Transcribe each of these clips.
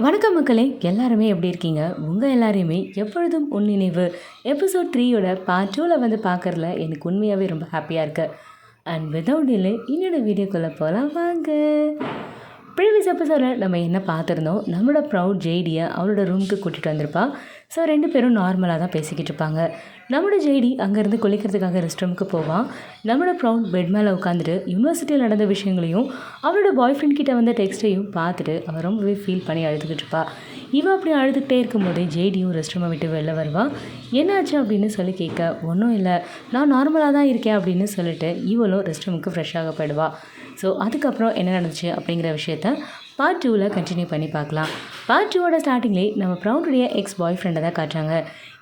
வணக்கம் மக்களே, எல்லாருமே எப்படி இருக்கீங்க? உங்கள் எல்லாரையுமே எப்பொழுதும் உன் நினைவு எபிசோட் 3யோட பார்ட் 2ல் வந்து பார்க்குறதுல எனக்கு உண்மையாகவே ரொம்ப ஹாப்பியாக இருக்குது. அண்ட் விதவுட் டிலே என்னோட வீடியோக்குள்ளே போகலாம் வாங்க. ப்ரீவியஸ் எபிசோடில் நம்ம என்ன பார்த்துருந்தோம், நம்மளோட ப்ரௌட் ஜெய்டியை அவளோட ரூமுக்கு கூட்டிகிட்டு வந்திருப்பா. ஸோ 2 பேரும் நார்மலாக தான் பேசிக்கிட்டு இருப்பாங்க. நம்மளோட ஜெய்டி அங்கேருந்து குளிக்கிறதுக்காக ரெஸ்ட் ரூமுக்கு போவான். நம்மளோட ப்ரௌட் பெட் மேலே உட்காந்துட்டு யூனிவர்சிட்டியில் நடந்த விஷயங்களையும் அவளோட பாய் ஃப்ரெண்ட் கிட்ட வந்த டெக்ஸ்ட்டையும் பார்த்துட்டு அவள் ரொம்பவே ஃபீல் பண்ணி அழுதுகிட்டு இருப்பா. இவன் அப்படி அழுதுகிட்டே இருக்கும்போதே ஜெய்டியும் ரெஸ்ட் ரூமை விட்டு வெளில வருவான். என்னாச்சு அப்படின்னு சொல்லி கேட்க, ஒன்றும் இல்லை, நான் நார்மலாக தான் இருக்கேன் அப்படின்னு சொல்லிட்டு இவளும் ரெஸ்ட் ரூமுக்கு ஃப்ரெஷ்ஷாக போயிடுவா. ஸோ அதுக்கப்புறம் என்ன நடந்துச்சு அப்படிங்கிற விஷயத்த பார்ட் 2ல் கண்டினியூ பண்ணி பார்க்கலாம். பார்ட் 2வோட ஸ்டார்டிங்லேயே நம்ம ப்ரௌடுடைய எக்ஸ் பாய் ஃப்ரெண்டை தான் காட்டுறாங்க.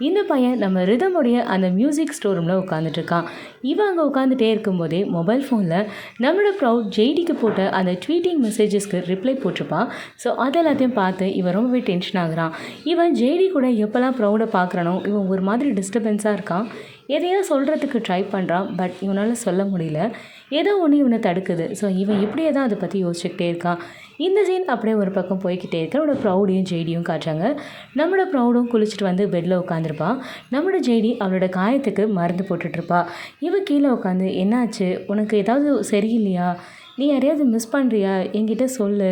இந்த பையன் நம்ம ரிதமுடைய அந்த மியூசிக் ஸ்டோர் ரூமில் உட்காந்துட்ருக்கான். இவன் அங்கே உட்காந்துட்டே இருக்கும்போதே மொபைல் ஃபோனில் நம்மளோட ப்ரௌட் ஜெய்டிக்கு போட்ட அந்த ட்வீட்டிங் மெசேஜஸ்க்கு ரிப்ளை போட்டிருப்பான். ஸோ அது எல்லாத்தையும் பார்த்து இவன் ரொம்பவே டென்ஷன் ஆகுறான். இவன் ஜெய்டி கூட எப்போல்லாம் ப்ரௌடை பார்க்குறானோ இவன் ஒரு மாதிரி டிஸ்டர்பன்ஸாக இருக்கான். எதையோ சொல்கிறதுக்கு ட்ரை பண்ணுறான், பட் இவனால் சொல்ல முடியல. ஏதோ ஒன்று இவனை தடுக்குது. ஸோ இவன் இப்படியே தான் அதை பற்றி யோசிச்சுக்கிட்டே இருக்கான். இந்த சீன் அப்படியே ஒரு பக்கம் போய்கிட்டே இருக்க அவனோட ப்ரௌடையும் ஜெய்டியும் காட்டுறாங்க. நம்மளோட ப்ரௌடும் குளிச்சுட்டு வந்து பெட்டில் உட்காந்துருப்பான். நம்மளோட ஜெய்டி அவளோட காயத்துக்கு மருந்து போட்டுட்ருப்பா. இவன் கீழே உட்காந்து, என்னாச்சு, உனக்கு ஏதாவது சரியில்லையா, நீ யாரையாவது மிஸ் பண்ணுறியா, என்கிட்ட சொல்லு,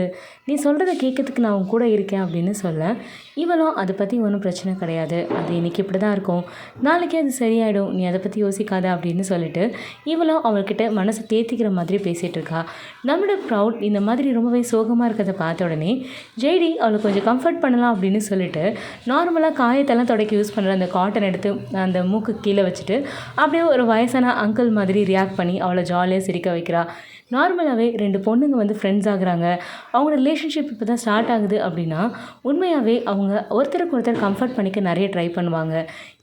நீ சொல்கிறத கேட்கறதுக்கு நான் உன் கூட இருக்கேன் அப்படின்னு சொல்ல, இவளும் அதை பற்றி ஒன்றும் பிரச்சனை கிடையாது, அது இன்றைக்கி இப்படி தான் இருக்கும், நாளைக்கே அது சரியாயிடும், நீ அதை பற்றி யோசிக்காத அப்படின்னு சொல்லிட்டு இவளும் அவள்கிட்ட மனசை தேத்திக்கிற மாதிரி பேசிகிட்டு இருக்கா. நம்மளோட ப்ரௌட் இந்த மாதிரி ரொம்பவே சோகமாக இருக்கிறத பார்த்த உடனே ஜெய்டி அவளை கொஞ்சம் கம்ஃபர்ட் பண்ணலாம் அப்படின்னு சொல்லிட்டு நார்மலாக காயத்தெல்லாம் தொடக்கி யூஸ் பண்ணுற அந்த காட்டன் எடுத்து அந்த மூக்கு கீழே வச்சுட்டு அப்படியே ஒரு வயசான அங்கிள் மாதிரி ரியாக்ட் பண்ணி அவளை ஜாலியாக சிரிக்க வைக்கிறா. நார்மலாகவே 2 பொண்ணுங்க வந்து ஃப்ரெண்ட்ஸ் ஆகுறாங்க, அவங்க ரிலேஷன்ஷிப் இப்போ தான் ஸ்டார்ட் ஆகுது அப்படின்னா உண்மையாகவே அவங்க ஒருத்தருக்கு ஒருத்தர் கம்ஃபர்ட் பண்ணிக்க நிறைய ட்ரை பண்ணுவாங்க.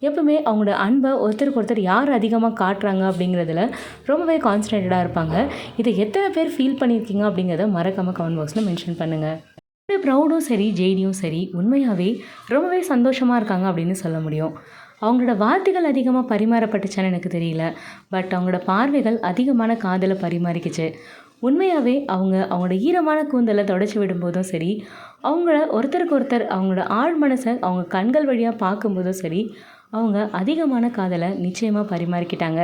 எப்பவுமே அவங்களோட அன்பை ஒருத்தருக்கு ஒருத்தர் யார் அதிகமாக காட்டுறாங்க அப்படிங்கிறதுல ரொம்பவே கான்சன்ட்ரேட்டடாக இருப்பாங்க. இதை எத்தனை பேர் ஃபீல் பண்ணியிருக்கீங்க அப்படிங்கிறத மறக்காமல் கமெண்ட் பாக்ஸில் மென்ஷன் பண்ணுங்கள். ப்ரௌடும் சரி ஜெய்டியும் சரி உண்மையாகவே ரொம்பவே சந்தோஷமாக இருக்காங்க அப்படின்னு சொல்ல முடியும். அவங்களோட வார்த்தைகள் அதிகமாக பரிமாறப்பட்டுச்சான்னு எனக்கு தெரியல, பட் அவங்களோட பார்வைகள் அதிகமான காதலை பரிமாறிக்குச்சு. உண்மையாகவே அவங்களோட ஈரமான கூந்தலை தொடச்சி விடும்போதும் சரி, அவங்கள ஒருத்தருக்கு ஒருத்தர் அவங்களோட ஆழ் மனசை அவங்க கண்கள் வழியாக பார்க்கும்போதும் சரி, அவங்க அதிகமான காதலை நிச்சயமாக பரிமாறிக்கிட்டாங்க.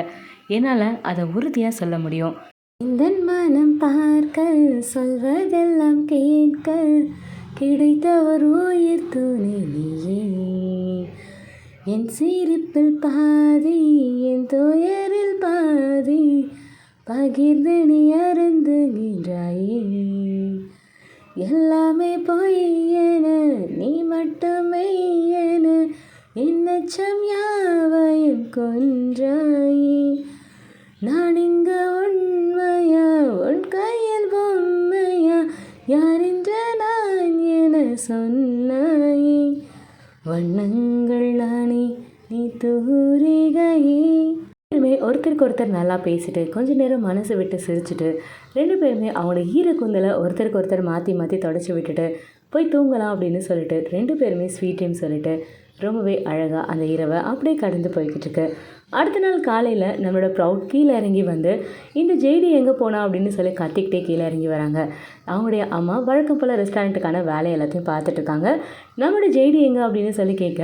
என்னால் அதை உறுதியாக சொல்ல முடியும். இந்த மனம் பார்க்க சொல்வதெல்லாம் கேட்க கிடைத்த ஒரு உயிர் துணை நீயே, என் சிரிப்பில் பாதி என் துயரில் பாதி பகிர்ந்து நீ அருந்துகின்றாயே, எல்லாமே பொய் என நீ மட்டுமே என என்னச்சம் யாவையும் கொன்றாயே, நான் இங்க உண்மையா உன் கையில் பொம்மையா யாரென்ற நான் என சொன்னாயே, வண்ணங்கள் நானே நீ தூரிகையே. ஒருத்தருக்கு ஒருத்தர் நல்லா பேசிட்டு கொஞ்ச நேரம் மனசு விட்டு சிரிச்சுட்டு 2 பேருமே அவங்களோட ஈர கூந்தலை ஒருத்தருக்கு ஒருத்தர் மாற்றி மாற்றி தொடச்சி விட்டுட்டு போய் தூங்கலாம் அப்படின்னு சொல்லிட்டு 2 பேருமே ஸ்வீட் டைம் சொல்லிட்டு ரொம்பவே அழகாக அந்த இரவை அப்படியே கடந்து போய்கிட்டு இருக்கு. அடுத்த நாள் காலையில் நம்மளோட ப்ரௌட் கீழே இறங்கி வந்து இந்த ஜெய்டி எங்கே போனா அப்படின்னு சொல்லி கத்திக்கிட்டே கீழே இறங்கி வராங்க. அவங்களுடைய அம்மா வழக்கம் போல் ரெஸ்டாரண்ட்டுக்கான வேலை எல்லாத்தையும் பார்த்துட்ருக்காங்க. நம்மளோட ஜெய்டி எங்கே அப்படின்னு சொல்லி கேட்க,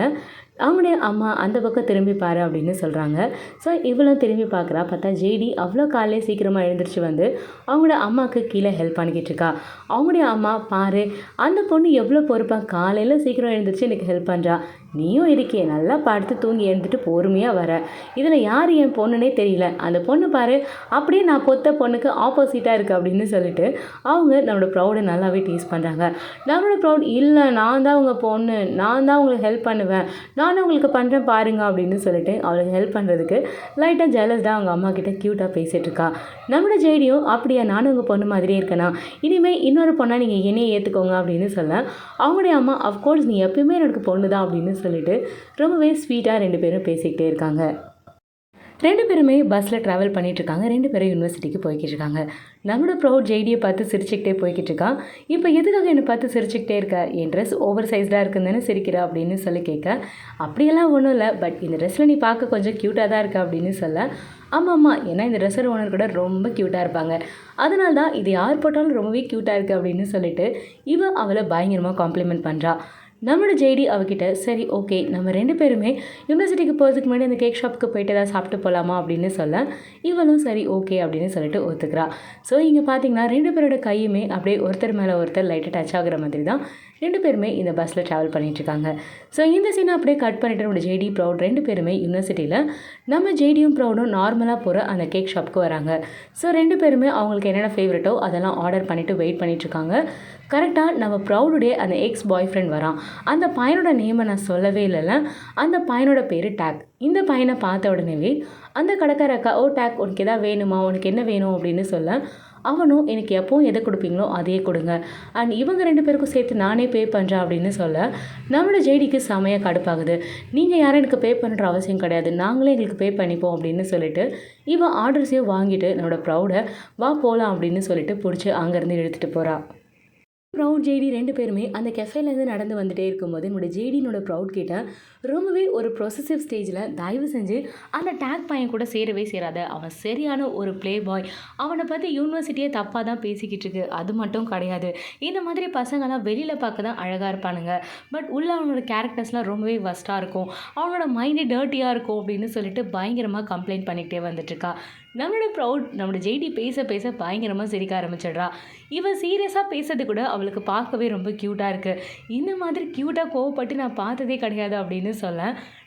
அவங்களுடைய அம்மா அந்த பக்கம் திரும்பி பாரு அப்படின்னு சொல்கிறாங்க. ஸோ இவ்வளோ திரும்பி பார்க்குறா. பார்த்தா ஜெய்டி அவ்வளோ காலையில் சீக்கிரமாக எழுந்திரிச்சு வந்து அவங்களோட அம்மாவுக்கு கீழே ஹெல்ப் பண்ணிக்கிட்டு இருக்கா. அவங்களுடைய அம்மா, பாரு அந்த பொண்ணு எவ்வளோ பொறுப்பாக காலையில் சீக்கிரம் எழுந்திரிச்சு எனக்கு ஹெல்ப் பண்ணுறா, நீயும் இருக்கே, நல்லா படுத்து தூங்கி எழுந்துட்டு பொறுமையாக வர, இதில் யார் என் பொண்ணுன்னே தெரியல, அந்த பொண்ணு பாரு அப்படியே நான் பொத்த பொண்ணுக்கு ஆப்போசிட்டாக இருக்குது அப்படின்னு சொல்லிட்டு அவங்க நம்மளோட ப்ரௌடை நல்லாவே டீஸ் பண்ணுறாங்க. நம்மளோட ப்ரௌட், இல்லை நான் தான் உங்கள் பொண்ணு, நான் தான் உங்களுக்கு ஹெல்ப் பண்ணுவேன், நானும் உங்களுக்கு பண்ணுறேன் பாருங்க அப்படின்னு சொல்லிட்டு அவளுக்கு ஹெல்ப் பண்ணுறதுக்கு லைட்டாக ஜெலஸ்டாக அவங்க அம்மா கிட்ட க்யூட்டாக பேசிகிட்டு இருக்கா. நம்மளோட ஜெய்டியும், அப்படியா நானும் உங்கள் பொண்ணு மாதிரியே இருக்கேனா, இனிமேல் இன்னொரு பொண்ணாக நீங்கள் என்னையே ஏற்றுக்கோங்க அப்படின்னு சொல்ல, அவங்களுடைய அம்மா, அஃப்கோர்ஸ் நீ எப்பயுமே எனக்கு பொண்ணு தான் அப்படின்னு சொல்லிட்டு ரொம்பவே ஸ்வீட்டாக 2 பேரும் பேசிக்கிட்டே இருக்காங்க. 2 பேருமே பஸ்ஸில் ட்ராவல் பண்ணிகிட்ருக்காங்க. 2 பேரும் யூனிவர்சிட்டிக்கு போய்கிட்டு இருக்காங்க. நம்மளோட ப்ரௌட் ஜெய்டியை பார்த்து சிரிச்சுக்கிட்டே போய்கிட்டு இருக்கான். இப்போ எதுக்காக என்னை பார்த்து சிரிச்சுக்கிட்டே இருக்க? என் ட்ரெஸ் ஓவர் சைஸ்டாக இருக்குன்னு சிரிக்கிற அப்படின்னு சொல்லி கேட்க, அப்படியெல்லாம் ஒன்றும் இல்லை, பட் இந்த ட்ரெஸ்ஸில் நீ பார்க்க கொஞ்சம் க்யூட்டாக தான் இருக்க அப்படின்னு சொல்ல, ஆமாம்மா, ஏன்னா இந்த ட்ரெஸ்ஸர் ஓனர் கூட ரொம்ப க்யூட்டாக இருப்பாங்க, அதனால தான் இது யார் போட்டாலும் ரொம்பவே க்யூட்டாக இருக்குது அப்படின்னு சொல்லிட்டு இவன் அவளை பயங்கரமாக காம்ப்ளிமெண்ட் பண்ணுறா. நம்மளோட ஜெய்டி அவகிட்ட, சரி ஓகே, நம்ம 2 பேருமே யூனிவர்சிட்டிக்கு போகிறதுக்கு முன்னாடி அந்த கேக் ஷாப்புக்கு போயிட்டு ஏதாவது சாப்பிட்டு போகலாமா அப்படின்னு சொல்ல, இவளும் சரி ஓகே அப்படின்னு சொல்லிட்டு ஒத்துக்கிறா. ஸோ இங்கே பார்த்தீங்கன்னா 2 பேரோட கையுமே அப்படியே ஒருத்தர் மேலே ஒருத்தர் லைட்டாக டச் ஆகுற மாதிரி தான் 2 பேருமே இந்த பஸ்ஸில் ட்ராவல் பண்ணிகிட்ருக்காங்க. ஸோ இந்த சீனை அப்படியே கட் பண்ணிவிட்டு நம்ம ஜெய்டி ப்ரௌட் 2 பேருமே யூனிவர்சிட்டியில் நம்ம ஜெய்டியும் ப்ரௌடும் நார்மலாக போகிற அந்த கேக் ஷாப்புக்கு வராங்க. ஸோ 2 பேருமே அவங்களுக்கு என்னென்ன ஃபேவரட்டோ அதெல்லாம் ஆர்டர் பண்ணிவிட்டு வெயிட் பண்ணிகிட்ருக்காங்க. கரெக்டாக நம்ம ப்ரௌடுடைய அந்த எக்ஸ் பாய் ஃப்ரெண்ட் வரான். அந்த பையனோட நேமை நான் சொல்லவே இல்லைல்ல, அந்த பையனோட பேர் டேக். இந்த பையனை பார்த்த உடனேவே அந்த கடைக்கார அக்கா, ஓ டேக், உனக்கு எதாவது வேணுமா, உனக்கு என்ன வேணும் அப்படின்னு சொல்ல, அவனும் எனக்கு எப்போவும் எதை கொடுப்பீங்களோ அதையே கொடுங்க, அண்ட் இவங்க 2 பேருக்கும் சேர்த்து நானே பே பண்ணுறேன் அப்படின்னு சொல்ல, நம்மளோட ஜெய்டிக்கு செமையாக கடுப்பாகுது. நீங்கள் யாரும் எனக்கு பே பண்ணுற அவசியம் கிடையாது, நாங்களே எங்களுக்கு பே பண்ணிப்போம் அப்படின்னு சொல்லிட்டு இவன் ஆர்டர்ஸையும் வாங்கிட்டு நம்மளோட ப்ரௌடை வா போகலாம் அப்படின்னு சொல்லிட்டு பிடிச்சி அங்கேருந்து எடுத்துகிட்டு போகிறான். ப்ரௌட் ஜெய்டி 2 பேருமே அந்த கெஃபேலேருந்து நடந்து வந்துகிட்டே இருக்கும்போது என்னோட ஜெய்டினோட ப்ரௌட் கிட்ட ரொம்பவே ஒரு ப்ரொசசிவ் ஸ்டேஜில் தயவு செஞ்சு அந்த டேக் பையன் கூட சேரவே சேராத, அவன் சரியான ஒரு ப்ளே பாய், அவனை பற்றி யூனிவர்சிட்டியே தப்பாக தான் பேசிக்கிட்டு இருக்கு, அது மட்டும் கிடையாது, இந்த மாதிரி பசங்கள்லாம் வெளியில் பார்க்க தான் அழகாக இருப்பானுங்க, பட் உள்ள அவனோட கேரக்டர்ஸ்லாம் ரொம்பவே வஸ்ட்டாக இருக்கும், அவனோட மைண்டே டர்ட்டியாக இருக்கும் அப்படின்னு சொல்லிட்டு பயங்கரமாக கம்ப்ளைண்ட் பண்ணிக்கிட்டே வந்துட்டுருக்கா. நம்மளோட ப்ரௌட் நம்மளோட ஜெய்டி பேச பேச பயங்கரமாக சிரிக்க ஆரம்பிச்சிடுறா. இவன் சீரியஸாக பேசுறது கூட அவளுக்கு பார்க்கவே ரொம்ப க்யூட்டாக இருக்குது. இந்த மாதிரி க்யூட்டாக கோவப்பட்டு நான் பார்த்ததே கிடையாது அப்படின்னு சொல்ல,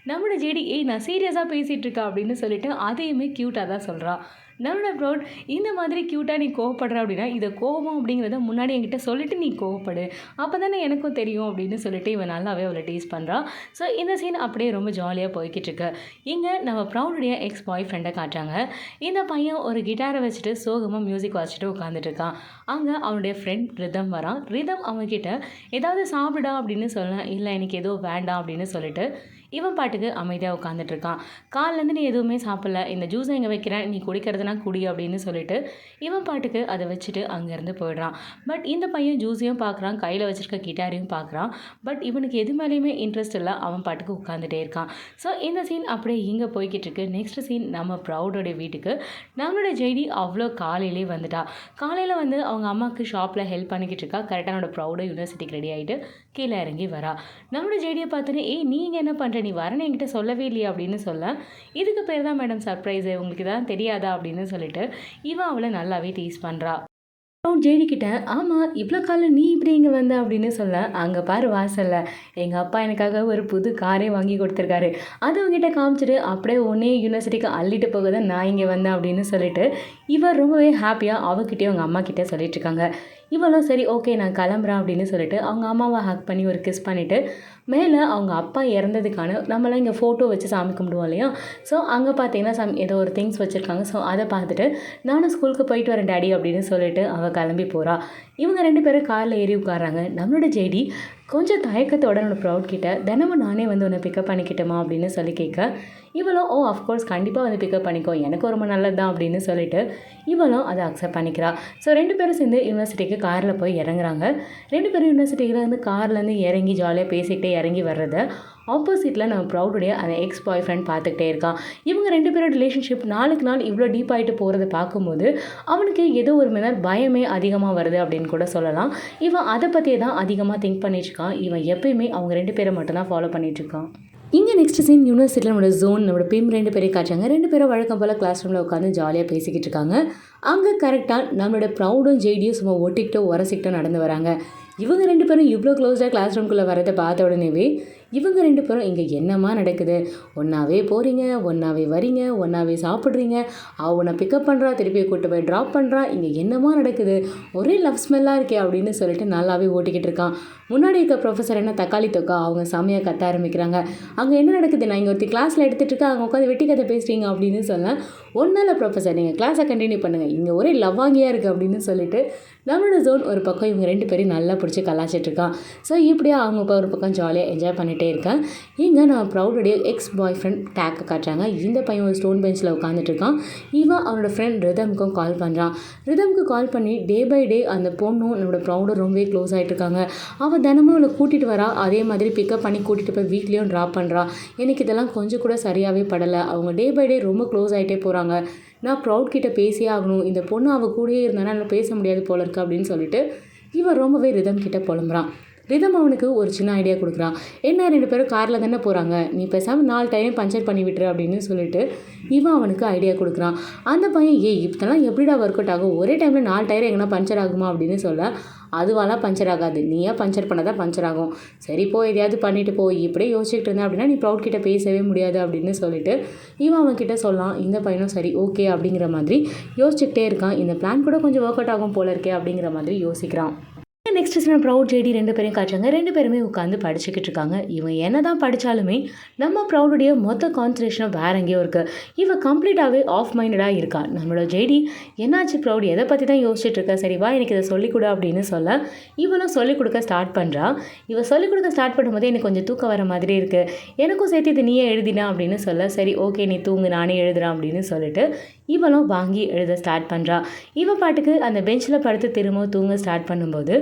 நம்மளோட ஜெய்டி, ஏய் நான் சீரியஸாக பேசிகிட்டு இருக்கா அப்படின்னு சொல்லிட்டு அதையுமே க்யூட்டாக தான் சொல்கிறா. நம்மளோட ப்ரௌட், இந்த மாதிரி க்யூட்டாக நீ கோவப்படுற அப்படின்னா இதை கோவம் அப்படிங்கிறத முன்னாடி என்கிட்ட சொல்லிட்டு நீ கோவப்படு, அப்போ தானே எனக்கும் தெரியும் அப்படின்னு சொல்லிட்டு இவன் நல்லாவே அவளை டீஸ் பண்ணுறா. ஸோ இந்த சீன் அப்படியே ரொம்ப ஜாலியாக போய்கிட்டு இருக்கு. இங்கே நம்ம ப்ரௌடுடைய எக்ஸ் பாய் ஃப்ரெண்டை காட்டுறாங்க. இந்த பையன் ஒரு கிட்டாரை வச்சுட்டு சோகமாக மியூசிக் வச்சுட்டு உட்காந்துட்டு இருக்கான். அங்கே அவனுடைய ஃப்ரெண்ட் ரிதம் வரான். ரிதம் அவன்கிட்ட ஏதாவது சாப்பிடா அப்படின்னு சொல்ல, இல்லை எனக்கு எதுவும் வேண்டாம் அப்படின்னு சொல்லிட்டு இவன் பாட்டுக்கு அமைதியாக உட்காந்துட்ருக்கான். காலிலேருந்து நீ எதுவுமே சாப்பிடல, இந்த ஜூஸை இங்கே வைக்கிறேன், நீ குடிக்கிறதுனா குடி அப்படின்னு சொல்லிட்டு இவன் பாட்டுக்கு அதை வச்சுட்டு அங்கேருந்து போயிடுறான். பட் இந்த பையன் ஜூஸையும் பார்க்குறான், கையில் வச்சுருக்க கிட்டாரையும் பார்க்குறான், பட் இவனுக்கு எது மேலேயுமே இன்ட்ரெஸ்ட் இல்லை, அவன் பாட்டுக்கு உட்காந்துட்டே இருக்கான். ஸோ இந்த சீன் அப்படியே இங்கே போய்கிட்டு இருக்கு. நெக்ஸ்ட் சீன் நம்ம ப்ரௌடோட வீட்டுக்கு நம்மளோட ஜெய்டி அவ்வளோ காலையிலே வந்துட்டா. காலையில் வந்து அவங்க அம்மாவுக்கு ஷாப்பில் ஹெல்ப் பண்ணிக்கிட்டு இருக்கா. கரெக்டாக நம்மளோட ப்ரௌடோ யூனிவர்சிட்டிக்கு ரெடி ஆகிட்டு கீழே இறங்கி வரா. நம்மளோட ஜெய்டியை பார்த்தோன்னே, ஏய் நீங்கள் என்ன பண்ணுற, நீ வரேன்னு என்கிட்ட சொல்லவே இல்லையா அப்படின்னு சொல்ல, இதுக்கு பேர் தான் மேடம் சர்ப்ரைஸு, உங்களுக்கு இதெல்லாம் தெரியாதா அப்படின்னு சொல்லிட்டு இவன் அவளை நல்லாவே டீஸ் பண்ணுறா. ஜெய்டி கிட்ட, ஆமாம் இவ்வளோ காலம் நீ இப்படி இங்கே வந்த அப்படின்னு சொல்ல, அங்கே பாரு வாசலில் எங்கள் அப்பா எனக்காக ஒரு புது காரே வாங்கி கொடுத்துருக்காரு, அது உங்ககிட்ட காமிச்சிட்டு அப்படியே ஒன்றே யூனிவர்சிட்டிக்கு அள்ளிட்டு போக தான் நான் இங்கே வந்தேன் அப்படின்னு சொல்லிட்டு இவன் ரொம்பவே ஹாப்பியாக அவகிட்டே அவங்க அம்மா கிட்டே சொல்லிட்டு இருக்காங்க. இவளும் சரி ஓகே நான் கிளம்புறேன் அப்படின்னு சொல்லிட்டு அவங்க அம்மாவை ஹக் பண்ணி ஒரு கிஸ் பண்ணிவிட்டு மேலே அவங்க அப்பா இறந்ததுக்கான நம்மளாம் இங்கே ஃபோட்டோ வச்சு சாமி கும்பிடுவோம் இல்லையா, ஸோ அங்கே பார்த்தீங்கன்னா ஏதோ ஒரு திங்ஸ் வச்சுருக்காங்க. ஸோ அதை பார்த்துட்டு நானும் ஸ்கூலுக்கு போயிட்டு வரேன் டேடி அப்படின்னு சொல்லிட்டு அவள் கிளம்பி போகிறா. இவங்க 2 பேரும் காரில் ஏறி உட்காராங்க. நம்மளோட ஜெய்டி கொஞ்சம் தயக்கத்தோட என்னோட ப்ரௌட் கிட்ட, தினமும் நானே வந்து உன்னை பிக்கப் பண்ணிக்கிட்டோமா அப்படின்னு சொல்லி கேட்க, இவளும் ஓ அஃப்கோர்ஸ் கண்டிப்பாக வந்து பிக்கப் பண்ணிக்கோ, எனக்கு ரொம்ப நல்லது தான் அப்படின்னு சொல்லிட்டு இவளும் அதை அக்செப்ட் பண்ணிக்கிறா. ஸோ 2 பேரும் சேர்ந்து யூனிவர்சிட்டிக்கு காரில் போய் இறங்குறாங்க. 2 பேரும் யூனிவர்சிட்டியில் வந்து கார்லேருந்து இறங்கி ஜாலியாக பேசிக்கிட்டே இறங்கி வர்றதை ஆப்போசிட்டில் நம்ம ப்ரௌடுடைய அந்த எக்ஸ் பாய் ஃப்ரெண்ட் பார்த்துக்கிட்டே இருக்கான். இவங்க 2 பேரோட ரிலேஷன்ஷிப் நாளுக்கு நாள் இவ்வளோ டீப்பாகிட்டு போகிறத பார்க்கும்போது அவனுக்கு ஏதோ ஒரு மேலே பயமே அதிகமாக வருது அப்படின்னு கூட சொல்லலாம். இவன் அதை பற்றியே தான் அதிகமாக திங்க் பண்ணிட்டுருக்கான். இவன் எப்பயுமே அவங்க 2 பேரை மட்டும்தான் ஃபாலோ பண்ணிகிட்ருக்கான். இங்கே நெக்ஸ்ட் சீன் யூனிவர்சிட்டியில் நம்மளோட ஜோன் நம்மளோட பிம் 2 பேரை காட்டுறாங்க. 2 பேரும் வழக்கம் போல் கிளாஸ் ரூமில் உட்காந்து ஜாலியாக பேசிக்கிட்டு இருக்காங்க. அங்கே கரெக்டாக நம்மளோட ப்ரௌடும் ஜெய்டியும் சும்மா ஒட்டிக்கிட்டோ உரசிக்கிட்டோ நடந்து வராங்க. இவங்க 2 பேரும் இவ்வளோ க்ளோஸாக கிளாஸ் ரூம்குள்ளே வரதை பார்த்த உடனேவே இவங்க 2 பேரும் இங்கே என்னமா நடக்குது, ஒன்றாவே போகிறீங்க, ஒன்றாவே வரீங்க, ஒன்றாவே சாப்பிட்றீங்க, அவனை பிக்கப் பண்ணுறா, திருப்பி கூட்டு போய் ட்ராப் பண்ணுறா, இங்கே என்னமா நடக்குது, ஒரே லவ் ஸ்மெல்லாக இருக்கே அப்படின்னு சொல்லிட்டு நல்லாவே ஓட்டிக்கிட்டு இருக்கான். முன்னாடி இருக்க ப்ரொஃபஸர் என்ன தக்காளி தொக்கா, அவங்க செமையாக கத்த ஆரம்பிக்கிறாங்க. அங்கே என்ன நடக்குது, நான் இங்கே ஒருத்தி கிளாஸில் எடுத்துகிட்டு இருக்கேன், அங்கே உட்காந்து வெட்டி கதை பேசுகிறீங்க அப்படின்னு சொல்ல, ஒன்றும் இல்லை ப்ரொஃபஸர், நீங்கள் கிளாஸை கண்டினியூ பண்ணுங்கள், இங்கே ஒரே லவ்வாங்கியாக இருக்குது அப்படின்னு சொல்லிட்டு நம்மளோட ஜோன் ஒரு பக்கம் இவங்க 2 பேரையும் நல்லா பிடிச்சி கலாச்சிட்ருக்கான். ஸோ இப்படியா அவங்க இப்போ ஒரு பக்கம் ஜாலியாக என்ஜாய் பண்ணிகிட்டே இருக்கேன். இங்கே நான் ப்ரௌடுடைய எக்ஸ் பாய் ஃப்ரெண்ட் டேக்கை காட்டுறாங்க. இந்த பையன் ஒரு ஸ்டோன் பெஞ்சில் உட்காந்துட்ருக்கான். இவன் அவனோட ஃப்ரெண்ட் ரிதமுக்கும் கால் பண்ணுறான். ரிதமுக்கு கால் பண்ணி டே பை டே அந்த பொண்ணும் நம்மளோட ப்ரௌடும் ரொம்பவே க்ளோஸ் ஆகிட்ருக்காங்க. அவள் தினமும் அவளை கூட்டிகிட்டு வரா, அதே மாதிரி பிக்கப் பண்ணி கூட்டிகிட்டு போய் வீட்லேயும் ட்ராப் பண்ணுறா. எனக்கு இதெல்லாம் கொஞ்சம் கூட சரியாகவே படலை. அவங்க டே பை டே ரொம்ப க்ளோஸ் ஆகிட்டே போகிறாங்க. நான் ப்ரௌட் கிட்ட பேசியே ஆகணும், இந்த பொண்ணு அவள் கூடயே இருந்தானா நான் பேச முடியாது போல இருக்கு அப்படின்னு சொல்லிட்டு இவன் ரொம்பவே ரிதம் கிட்ட புலம்புறான். ரிதம் அவனுக்கு ஒரு சின்ன ஐடியா கொடுக்குறான். என்ன 2 பேரும் காரில் தானே போகிறாங்க, நீ பேசாமல் 4 டயரையும் பஞ்சர் பண்ணி விட்டுரு அப்படின்னு சொல்லிட்டு இவன் அவனுக்கு ஐடியா கொடுக்குறான். அந்த பையன் இப்போலாம் எப்படிடா ஒர்க் அவுட் ஆகும், ஒரே டைமில் 4 டயர் எங்கன்னா பஞ்சர் ஆகுமா அப்படின்னு சொல்ல, அதுவாலாம் பஞ்சர் ஆகாது, நீயா பஞ்சர் பண்ண தான் பஞ்சர் ஆகும், சரி போ எதையாவது பண்ணிட்டு போ, இப்படியே யோசிச்சுட்டு இருந்தேன் அப்படின்னா நீ ப்ரௌட் கிட்ட பேசவே முடியாது அப்படின்னு சொல்லிட்டு இவன் அவன்கிட்ட சொல்லலாம். இந்த பையனும் சரி ஓகே அப்படிங்கிற மாதிரி யோசிச்சுக்கிட்டே இருக்கான். இந்த பிளான் கூட கொஞ்சம் ஒர்க் அவுட் ஆகும் போல இருக்கே அப்படிங்கிற மாதிரி யோசிக்கிறான். நெக்ஸ்ட் சீன் ப்ரௌட் ஜேடி 2 பேரையும் காட்டுறாங்க. 2 பேருமே உட்காந்து படிச்சுக்கிட்டு இருக்காங்க. இவன் என்ன தான் படித்தாலுமே நம்ம ப்ரௌடுடைய மொத்த கான்சன்ட்ரேஷனும் வேற எங்கேயோ இருக்குது. இவன் கம்ப்ளீட்டாகவே ஆஃப் மைண்டடாக இருக்கான். நம்மளோட ஜேடி என்னாச்சு ப்ரௌட், எதை பற்றி தான் யோசிச்சுட்டு இருக்க, சரி வா எனக்கு இதை சொல்லிக் கொடு அப்படின்னு சொல்ல இவளும் சொல்லிக் கொடுக்க ஸ்டார்ட் பண்ணுறா. இவன் சொல்லிக் கொடுக்க ஸ்டார்ட் பண்ணும்போது எனக்கு கொஞ்சம் தூக்கம் வர மாதிரி இருக்குது, எனக்கும் சேர்த்து இது நீயே எழுதினா அப்படின்னு சொல்ல, சரி ஓகே நீ தூங்கு நானே எழுதுறேன் அப்படின்னு சொல்லிட்டு இவளும் வாங்கி எழுத ஸ்டார்ட் பண்ணுறா. இவன் பாட்டுக்கு அந்த பெஞ்சில் படுத்து திரும்ப தூங்க ஸ்டார்ட் பண்ணும்போது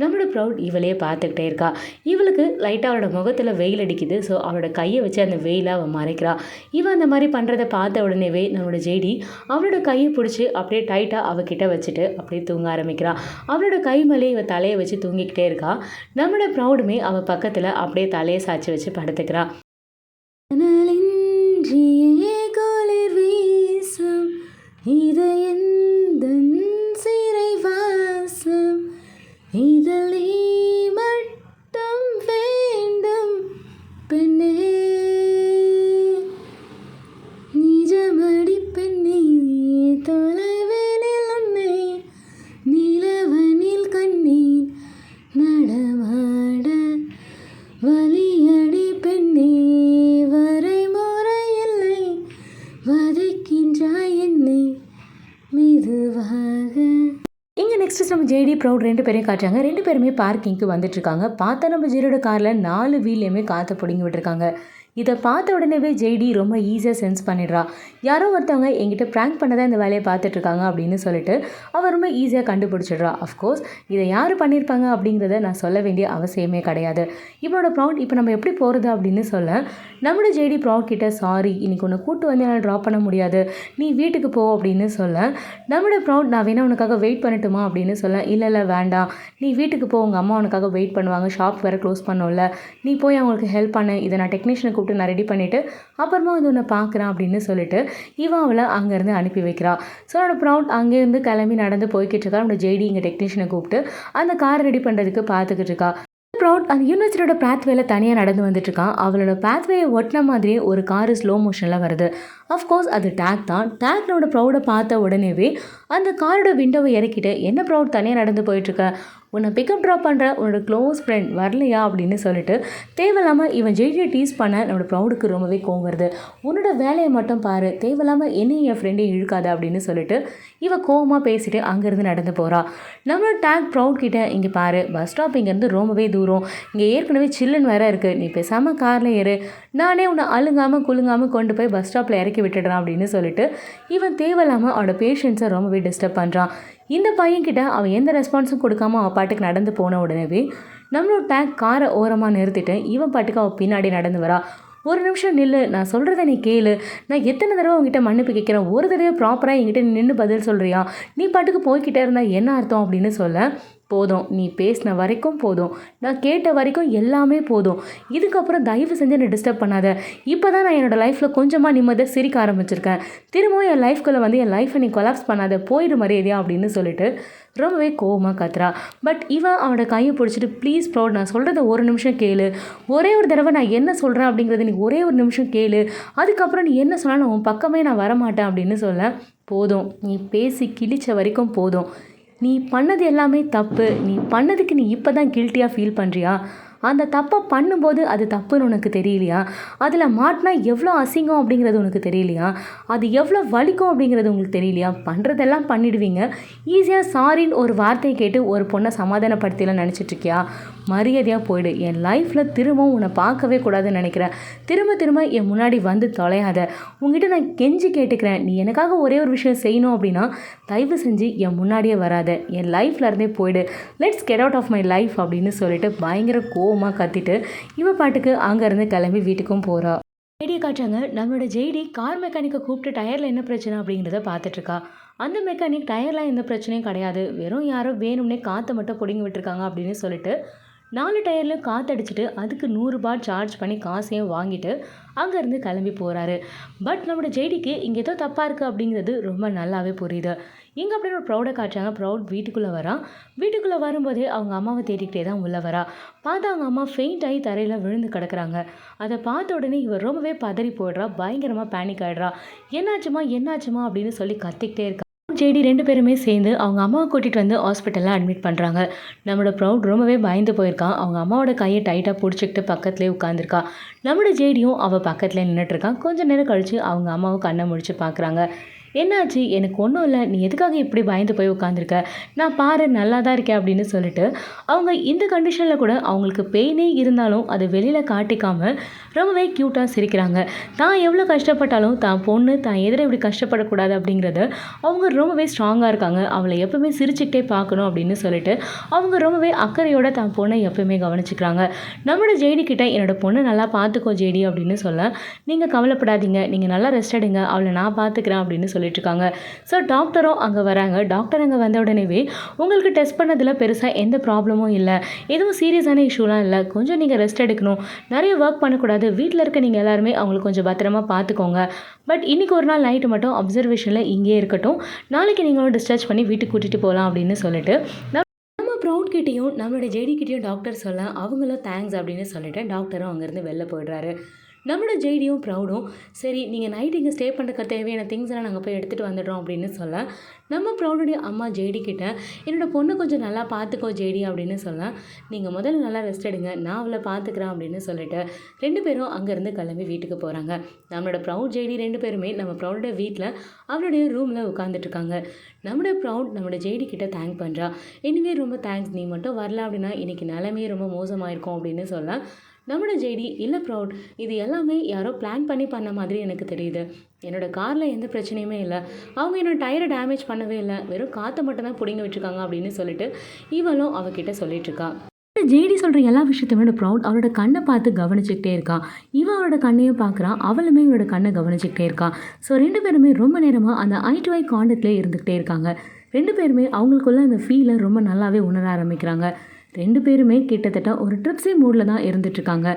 நம்மளோட ப்ரௌட் இவளையே பார்த்துக்கிட்டே இருக்கா. இவளுக்கு லைட்டாக அவளோட முகத்தில் வெயில் அடிக்குது. ஸோ அவளோட கையை வச்சு அந்த வெயிலை அவள் மறைக்கிறா. இவன் அந்த மாதிரி பண்ணுறதை பார்த்த உடனேவே நம்மளோட ஜேடி அவளோட கையை பிடிச்சி அப்படியே டைட்டாக அவகிட்ட வச்சுட்டு அப்படியே தூங்க ஆரம்பிக்கிறா. அவளோட கை மேலே இவள் தலையை வச்சு தூங்கிக்கிட்டே இருக்கா. நம்மளோட ப்ரௌடுமே அவள் பக்கத்தில் அப்படியே தலையை சாய்ச்சி வச்சு படுத்துக்கிறா. இது எந்தன் சிறை வாசம், இதழே மட்டும் வேண்டும் பெண்ணே, நிஜமடி பெண்ணே, தொலைவேனில் உன்னை நிலவனில் கண்ணீர் நடமாட வலியடி பெண்ணே, வரைமுறை இல்லை வதைக்கின்றாய் என்னை மெதுவாக. இங்கே நெக்ஸ்ட் நம்ம ஜேடி ப்ரௌட் 2 பேரையும் காட்டுறாங்க. 2 பேருமே பார்க்கிங்க்கு வந்துட்டுருக்காங்க. பார்த்தா நம்ம ஜேடியோட காரில் 4 வீல்லையுமே காற்றை பிடிங்கி விட்டுருக்காங்க. இதை பார்த்த உடனேவே ஜேடி ரொம்ப ஈஸியாக சென்ஸ் பண்ணிடுறா. யாரோ ஒருத்தவங்க என்கிட்ட ப்ராங்க் பண்ண தான் இந்த வேலையை பார்த்துட்ருக்காங்க அப்படின்னு சொல்லிட்டு அவள் ரொம்ப ஈஸியாக கண்டுபிடிச்சிடுறா. அஃப்கோர்ஸ் இதை யார் பண்ணியிருப்பாங்க அப்படிங்கிறத நான் சொல்ல வேண்டிய அவசியமே கிடையாது. இவனோட ப்ரௌட் இப்போ நம்ம எப்படி போகிறது அப்படின்னு சொல்ல நம்மளோட ஜேடி ப்ரௌட் கிட்ட சாரி இன்னைக்கு உன்னை கூட்டு வந்து என்னால் ட்ராப் பண்ண முடியாது, நீ வீட்டுக்கு போ அப்படின்னு சொல்ல நம்மளோட ப்ரௌட் நான் வேணா உனக்காக வெயிட் பண்ணட்டுமா அப்படின்னு சொல்ல, இல்லை வேண்டாம் நீ வீட்டுக்கு போ, உங்கள் அம்மா உனக்காக வெயிட் பண்ணுவாங்க, ஷாப் வேறு க்ளோஸ் பண்ணோம்ல, நீ போய் அவங்களுக்கு ஹெல்ப் பண்ணு, இதை நான் டெக்னீஷியனை கூப்பிட்டு நான் ரெடி பண்ணிவிட்டு அப்புறமா வந்து உன்னை பார்க்குறேன் அப்படின்னு சொல்லிட்டு இவன் அவளை அங்கேருந்து அனுப்பி வைக்கிறா. ஸோ அவனோட ப்ரௌட் அங்கேருந்து கிளம்பி நடந்து போய்கிட்டு இருக்கா. நம்மளோட ஜேடி இங்கே டெக்னீஷியனை கூப்பிட்டு அந்த கார் ரெடி பண்ணுறதுக்கு பார்த்துக்கிட்டு இருக்கா. ப்ரௌட் அந்த யூனிவர்சிட்டியோட பாத்வேல தனியாக நடந்து வந்துட்டுருக்கான். அவளோட பாத்வேயை ஒட்டின மாதிரியே ஒரு காரு ஸ்லோ மோஷனில் வருது. அஃப்கோர்ஸ் அது டேக் தான். டேக்னோட ப்ரௌடை பார்த்த உடனேவே அந்த காரோட விண்டோவை இறக்கிட்டு என்ன ப்ரௌட் தனியாக நடந்து போயிட்டுருக்க, உன்னை பிக்கப் ட்ராப் பண்ணுற உன்னோட க்ளோஸ் ஃப்ரெண்ட் வரலையா அப்படின்னு சொல்லிட்டு தேவையில்லாமல் இவன் ஜெயிலியை டீஸ் பண்ண நம்மளோட ப்ரௌடுக்கு ரொம்பவே கோவம் வருது. உன்னோட வேலையை மட்டும் பாரு, தேவையில்லாமல் என்னையும் என் ஃப்ரெண்டையும் இழுக்காத அப்படின்னு சொல்லிட்டு இவன் கோவமாக பேசிட்டு அங்கேருந்து நடந்து போகிறா. நம்மளோட டேக் ப்ரௌட் கிட்ட இங்கே பாரு, பஸ் ஸ்டாப் இங்கேருந்து ரொம்பவே தூரம், இங்கே ஏற்கனவே சில்லுன்னு வேற இருக்குது, நீ பேசாமல் காரில் ஏறு, நானே உன்னை அழுங்காமல் குலுங்காமல் கொண்டு போய் பஸ் ஸ்டாப்பில் இறக்கி விட்டுடுறான் அப்படின்னு சொல்லிட்டு இவன் தேவையில்லாமல் அவனோட பேஷன்ஸை ரொம்பவே டிஸ்டர்ப் பண்ணுறான். இந்த பையன்கிட்ட அவன் எந்த ரெஸ்பான்ஸும் கொடுக்காம அவன் பாட்டுக்கு நடந்து போன உடனே நம்மளோட டேக் காரை ஓரமாக நிறுத்திட்டு இவன் பாட்டுக்கு அவன் பின்னாடி நடந்து வரா. ஒரு நிமிஷம் நில்லு, நான் சொல்கிறத நீ கேளு, நான் எத்தனை தடவை உங்ககிட்ட மன்னிப்பு கேட்குறேன், ஒரு தடவை ப்ராப்பராக என்கிட்ட நின்று பதில் சொல்கிறியா, நீ பாட்டுக்கு போய்கிட்டே இருந்தால் என்ன அர்த்தம் அப்படின்னு சொல்ல, போதும் நீ பேசின வரைக்கும் போதும், நான் கேட்ட வரைக்கும் எல்லாமே போதும், இதுக்கப்புறம் தயவு செஞ்சு என்னை டிஸ்டர்ப் பண்ணாத, இப்போ தான் நான் என்னோடய லைஃப்பில் கொஞ்சமாக நிம்மதியாக சிரிக்க ஆரம்பிச்சிருக்கேன், திரும்பவும் என் லைஃப்குள்ளே வந்து என் லைஃப்பை நீ கொலாப்ஸ் பண்ணாத, போயிடு மரியாதையா அப்படின்னு சொல்லிட்டு ரொம்பவே கோவமாக கத்துறா. பட் இவன் அவனோட கையை பிடிச்சிட்டு ப்ளீஸ் ப்ரௌட் நான் சொல்கிறத ஒரு நிமிஷம் கேளு, ஒரே ஒரு தடவை நான் என்ன சொல்கிறேன் அப்படிங்கிறது நீ ஒரே ஒரு நிமிஷம் கேளு, அதுக்கப்புறம் நீ என்ன சொன்னாலும் உன் பக்கமே நான் வரமாட்டேன் அப்படின்னு சொல்ல, போதும் நீ பேசி கிழிச்ச வரைக்கும் போதும், நீ பண்ணது எல்லாமே தப்பு, நீ பண்ணதுக்கு நீ இப்போ தான் கில்ட்டியாக ஃபீல் பண்ணுறியா, அந்த தப்பை பண்ணும்போது அது தப்புன்னு உனக்கு தெரியலையா? அதில் மாட்டினா எவ்வளோ அசிங்கம் அப்படிங்கிறது உனக்கு தெரியலையா? அது எவ்வளோ வலிக்கும் அப்படிங்கிறது உங்களுக்கு தெரியலையா? பண்ணுறதெல்லாம் பண்ணிடுவீங்க. ஈஸியாக சாரின்னு ஒரு வார்த்தையை கேட்டு ஒரு பொண்ணை சமாதானப்படுத்திலாம் நினச்சிட்ருக்கியா? மரியாதையாக போயிடு. என் லைஃப்பில் திரும்பவும் உன்னை பார்க்கவே கூடாதுன்னு நினைக்கிறேன். திரும்ப திரும்ப என் முன்னாடி வந்து தொலையாத. உங்ககிட்ட நான் கெஞ்சி கேட்டுக்கிறேன். நீ எனக்காக ஒரே ஒரு விஷயம் செய்யணும் அப்படின்னா தயவு செஞ்சு என் முன்னாடியே வராத. என் லைஃப்ல இருந்தே போயிடு. Let's get out of my life அப்படின்னு சொல்லிட்டு பயங்கர கோவமாக கத்திட்டு இவ பாட்டுக்கு அங்கேருந்து கிளம்பி வீட்டுக்கும் போகிறா. ஜெய்டியை காட்டுறாங்க. நம்மளோட ஜெய்டி கார் மெக்கானிக்கை கூப்பிட்டு டயரில் என்ன பிரச்சனை அப்படிங்கிறத பார்த்துட்ருக்கா. அந்த மெக்கானிக் டயர்லாம் எந்த பிரச்சனையும் கிடையாது, வெறும் யாரோ வேணும்னே காற்றை மட்டும் பிடுங்கி விட்டுருக்காங்க அப்படின்னு சொல்லிட்டு 4 டயர்லையும் காற்றடிச்சிட்டு அதுக்கு 100 பாட் சார்ஜ் பண்ணி காசையும் வாங்கிட்டு அங்கேருந்து கிளம்பி போகிறாரு. பட் நம்மளோட ஜெய்டிக்கு இங்கே ஏதோ தப்பாக இருக்குது அப்படிங்கிறது ரொம்ப நல்லாவே புரியுது. இங்கே அப்படின்னு ஒரு ப்ரௌடை காட்டுறாங்க. ப்ரௌட் வீட்டுக்குள்ளே வரா. வீட்டுக்குள்ளே வரும்போதே அவங்க அம்மாவை தேடிக்கிட்டே தான் உள்ளே வரா. பார்த்தா அவங்க அம்மா ஃபெயிண்ட் ஆகி தரையில் விழுந்து கிடக்குறாங்க. அதை பார்த்த உடனே இவர் ரொம்பவே பதறி போயிடுறா. பயங்கரமாக பேனிக் ஆகிடுறா. என்னாச்சுமா அப்படின்னு சொல்லி கத்திக்கிட்டே இருக்கா. ஜெய்டி 2 பேருமே சேர்ந்து அவங்க அம்மாவை கூட்டிகிட்டு வந்து ஹாஸ்பிட்டலில் அட்மிட் பண்ணுறாங்க. நம்மளோட ப்ரௌட் ரொம்பவே பயந்து போயிருக்கான். அவங்க அம்மாவோட கையை டைட்டாக பிடிச்சிக்கிட்டு பக்கத்துலேயே உட்காந்துருக்கா. நம்மளோட ஜெய்டியும் அவள் பக்கத்தில் நின்றுட்டுருக்கான். கொஞ்சம் நேரம் கழித்து அவங்க அம்மாவும் கண்ணை முடிச்சு பார்க்குறாங்க. என்னாச்சு? எனக்கு ஒன்றும் இல்லை, நீ எதுக்காக இப்படி பயந்து போய் உட்காந்துருக்க? நான் பாரு நல்லா தான் இருக்கேன் அப்படின்னு சொல்லிட்டு அவங்க இந்த கண்டிஷனில் கூட அவங்களுக்கு பெயினே இருந்தாலும் அதை வெளியில் காட்டிக்காமல் ரொம்பவே க்யூட்டாக சிரிக்கிறாங்க. தான் எவ்வளோ கஷ்டப்பட்டாலும் தான் பொண்ணு தான் எதிர இப்படி கஷ்டப்படக்கூடாது அப்படிங்கிறத அவங்க ரொம்பவே ஸ்ட்ராங்காக இருக்காங்க. அவளை எப்பவுமே சிரிச்சுக்கிட்டே பார்க்கணும் அப்படின்னு சொல்லிட்டு அவங்க ரொம்பவே அக்கறையோட தான் பொண்ணை எப்பவுமே கவனிச்சுக்கிறாங்க. நம்மளோட ஜெய்டி கிட்ட என்னோட பொண்ணை நல்லா பார்த்துக்கோ ஜெய்டி அப்படின்னு சொல்ல, நீங்கள் கவலைப்படாதீங்க, நீங்கள் நல்லா ரெஸ்ட் எடுங்க, அவளை நான் பார்த்துக்கிறேன் அப்படின்னு சொல்லிட்டுருக்காங்க. ஸோ டாக்டரும் அங்கே வராங்க. டாக்டர் அங்கே வந்த உடனேவே உங்களுக்கு டெஸ்ட் பண்ணதில் பெருசாக எந்த ப்ராப்ளமும் இல்லை, எதுவும் சீரியஸான இஷ்யூலாம் இல்லை, கொஞ்சம் நீங்கள் ரெஸ்ட் எடுக்கணும், நிறைய ஒர்க் பண்ணக்கூடாது, வீட்டில் இருக்க நீங்கள் எல்லாருமே அவங்களுக்கு கொஞ்சம் பத்திரமா பார்த்துக்கோங்க, பட் இன்றைக்கி ஒரு நாள் நைட்டு மட்டும் அப்சர்வேஷனில் இங்கே இருக்கட்டும், நாளைக்கு நீங்களும் டிஸ்சார்ஜ் பண்ணி வீட்டுக்கு கூட்டிகிட்டு போகலாம் அப்படின்னு சொல்லிட்டு நம்ம ப்ரௌட் கிட்டேயும் நம்மளோட ஜெய்டி கிட்டேயும் டாக்டர் சொல்ல அவங்களும் தேங்க்ஸ் அப்படின்னு சொல்லிட்டு டாக்டரும் அங்கேருந்து வெளில போயிடுறாரு. நம்மளோட ஜெய்டியும் ப்ரௌடும் சரி நீங்கள் நைட் இங்கே ஸ்டே பண்ணுறதுக்கு தேவையான திங்ஸ் எல்லாம் நாங்கள் போய் எடுத்துகிட்டு வந்துடுறோம் அப்படின்னு சொல்ல, நம்ம ப்ரௌடுடைய அம்மா ஜெய்டி கிட்ட என்னோடய பொண்ணு கொஞ்சம் நல்லா பார்த்துக்கோ ஜெய்டி அப்படின்னு சொல்ல, நீங்கள் முதல்ல நல்லா ரெஸ்ட் எடுங்க, நான் அவளை பார்த்துக்கிறேன் அப்படின்னு சொல்லிட்டு 2 பேரும் அங்கேருந்து கிளம்பி வீட்டுக்கு போகிறாங்க. நம்மளோட ப்ரௌட் ஜெய்டி 2 பேருமே நம்ம ப்ரௌடோட வீட்டில் அவளுடைய ரூமில் உட்காந்துட்ருக்காங்க. நம்மளோட ப்ரௌட் நம்மளோட ஜெய்டி கிட்ட தேங்க் பண்ணுறா. இனிமேல் ரொம்ப தேங்க்ஸ், நீ மட்டும் வரல அப்படின்னா இன்றைக்கி நிலைமையே ரொம்ப மோசமாயிருக்கும் அப்படின்னு சொல்ல, நம்மளோட ஜெய்டி இல்லை ப்ரௌட், இது எல்லாமே யாரோ பிளான் பண்ண மாதிரி எனக்கு தெரியுது, என்னோட காரில் எந்த பிரச்சனையுமே இல்லை, அவங்க என்னோட டயரை டேமேஜ் பண்ணவே இல்லை, வெறும் காற்றை மட்டும் தான் பிடிங்க விட்டுருக்காங்க அப்படின்னு சொல்லிட்டு இவளும் அவகிட்ட சொல்லிட்டுருக்கா. ஜெய்டி சொல்கிற எல்லா விஷயத்தையும் ப்ரௌட் அவளோட கண்ணை பார்த்து கவனிச்சுக்கிட்டே இருக்கான். இவன் அவளோட கண்ணையும் பார்க்குறான், அவளுமே இவளோட கண்ணை கவனிச்சுக்கிட்டே இருக்கான். ஸோ 2 பேருமே ரொம்ப நேரமாக அந்த ஐ டு ஐ கான்டாக்ட்லேயே இருந்துக்கிட்டே இருக்காங்க. 2 பேருமே அவங்களுக்குள்ள அந்த ஃபீலை ரொம்ப நல்லாவே உணர ஆரம்பிக்கிறாங்க. 2 பேருமே கிட்டத்தட்ட ஒரு ட்ரிப்ஸி மூடில் தான் இருந்துகிட்ருக்காங்க.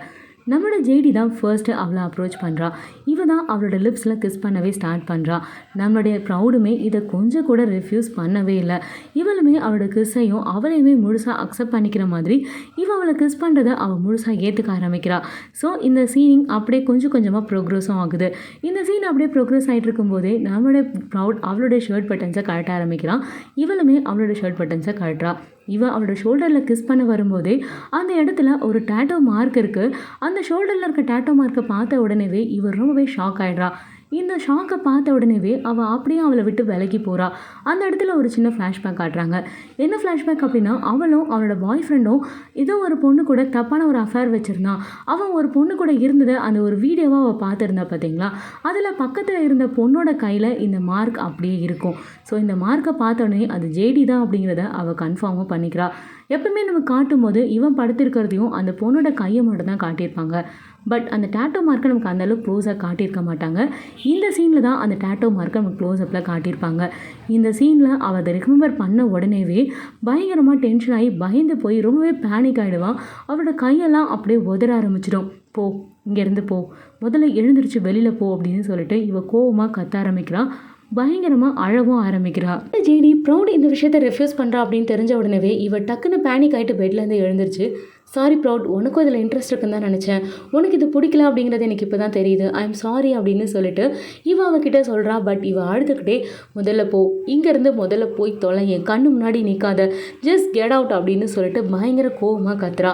நம்மளோட ஜெய்டி தான் ஃபர்ஸ்ட்டு அவளை அப்ரோச் பண்ணுறா. இவ தான் அவளோட லிப்ஸில் கிஸ் பண்ணவே ஸ்டார்ட் பண்ணுறா. நம்மளுடைய ப்ரௌடுமே இதை கொஞ்சம் கூட ரெஃப்யூஸ் பண்ணவே இல்லை. இவளுமே அவளோட கிஸ்ஸையும் அவளையுமே முழுசாக அக்செப்ட் பண்ணிக்கிற மாதிரி அவளை கிஸ் பண்ணுறதை அவள் முழுசாக ஏற்றுக்க ஆரம்பிக்கிறா. ஸோ இந்த சீனிங் அப்படியே கொஞ்சம் கொஞ்சமாக ப்ரோக்ரஸும் ஆகுது. இந்த சீன் அப்படியே ப்ரோக்ரஸ் ஆகிட்டு இருக்கும்போதே நம்மளுடைய ப்ரௌட் அவளுடைய ஷர்ட் பட்டன்ஸை கழட்ட ஆரம்பிக்கிறான். இவளுமே அவளோட ஷர்ட் பட்டன்ஸை கழட்டுறா. இவன் அவளோட ஷோல்டரில் கிஸ் பண்ண வரும்போதே அந்த இடத்துல ஒரு டேட்டோ மார்க் இருக்குது. அந்த ஷோல்டரில் இருக்க டேட்டோ மார்க்கை பார்த்த உடனேவே இவர் ரொம்பவே ஷாக் ஆகிடுறா. இந்த ஷாக்கை பார்த்த உடனேவே அவள் அப்படியே அவளை விட்டு விலகி போகிறா. அந்த இடத்துல ஒரு சின்ன ஃப்ளாஷ்பேக் காட்டுறாங்க. என்ன ஃப்ளாஷ்பேக் அப்படின்னா, அவளும் அவளோட பாய் ஃப்ரெண்டும் ஏதோ ஒரு பொண்ணு கூட தப்பான ஒரு அஃபேர் வச்சுருந்தான். அவன் ஒரு பொண்ணு கூட இருந்ததை அந்த ஒரு வீடியோவாக அவள் பார்த்துருந்தா பார்த்தீங்களா. அதில் பக்கத்தில் இருந்த பொண்ணோட கையில் இந்த மார்க் அப்படியே இருக்கும். ஸோ இந்த மார்க்கை பார்த்தோன்னே அது ஜெய்டி தான் அப்படிங்கிறத அவள் கன்ஃபார்மும் பண்ணிக்கிறா. எப்பவுமே நம்ம காட்டும்போது இவன் படுத்திருக்கிறதையும் அந்த பொண்ணோட கையை மட்டும் தான் காட்டியிருப்பாங்க. பட் அந்த டேட்டோ மார்க்கை நமக்கு அந்தளவுக்கு க்ளோஸாக காட்டியிருக்க மாட்டாங்க. இந்த சீனில் தான் அந்த டேட்டோ மார்க்கை நமக்கு க்ளோஸ்அப்பில் காட்டியிருப்பாங்க. இந்த சீனில் அவள் அதை ரெக்கமெம்பர் பண்ண உடனேவே பயங்கரமாக டென்ஷன் ஆகி பயந்து போய் ரொம்பவே பேனிக் ஆகிடுவான். அவளோட கையெல்லாம் அப்படியே உதற ஆரம்பிச்சிடும். போ, இங்கேருந்து போ, முதல்ல எழுந்திரிச்சு வெளியில் போ அப்படின்னு சொல்லிட்டு இவள் கோவமாக கத்த ஆரம்பிக்கிறான். பயங்கரமாக அழவும் ஆரம்பிக்கிறா. ஜெய்டி ப்ரௌட் இந்த விஷயத்தை ரெஃப்யூஸ் பண்ணுறா அப்படின்னு தெரிஞ்ச உடனே இவ டக்குன்னு பேனிக் ஆகிட்டு பெட்லேருந்து எழுந்திரிச்சு சாரி ப்ரௌட், உனக்கும் இதில் இன்ட்ரெஸ்ட் இருக்குன்னு தான் நினச்சேன். உனக்கு இது பிடிக்கல அப்படிங்கிறது எனக்கு இப்போ தான் தெரியுது. ஐ எம் சாரி அப்படின்னு சொல்லிட்டு அவகிட்ட சொல்கிறா. பட் அழுதுகிட்டே, முதல்ல போ, இங்கேருந்து முதல்ல போய் தொலை, என் கண்ணு முன்னாடி நிற்காத, ஜஸ்ட் கெட் அவுட் அப்படின்னு சொல்லிட்டு பயங்கர கோவமாக கத்துறா.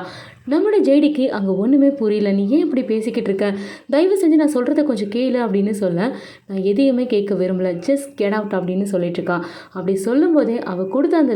நம்மளோட ஜெய்டிக்கு அங்கே ஒன்றுமே புரியல. நீ ஏன் இப்படி பேசிக்கிட்டு இருக்க, தயவு செஞ்சு நான் சொல்கிறத கொஞ்சம் கேளு அப்படின்னு சொல்ல, நான் எதையுமே கேட்க விரும்பல, ஜஸ்ட் கெட் அவுட் அப்படின்னு சொல்லிட்டு இருக்கா. அப்படி சொல்லும்போதே அவள் கொடுத்த அந்த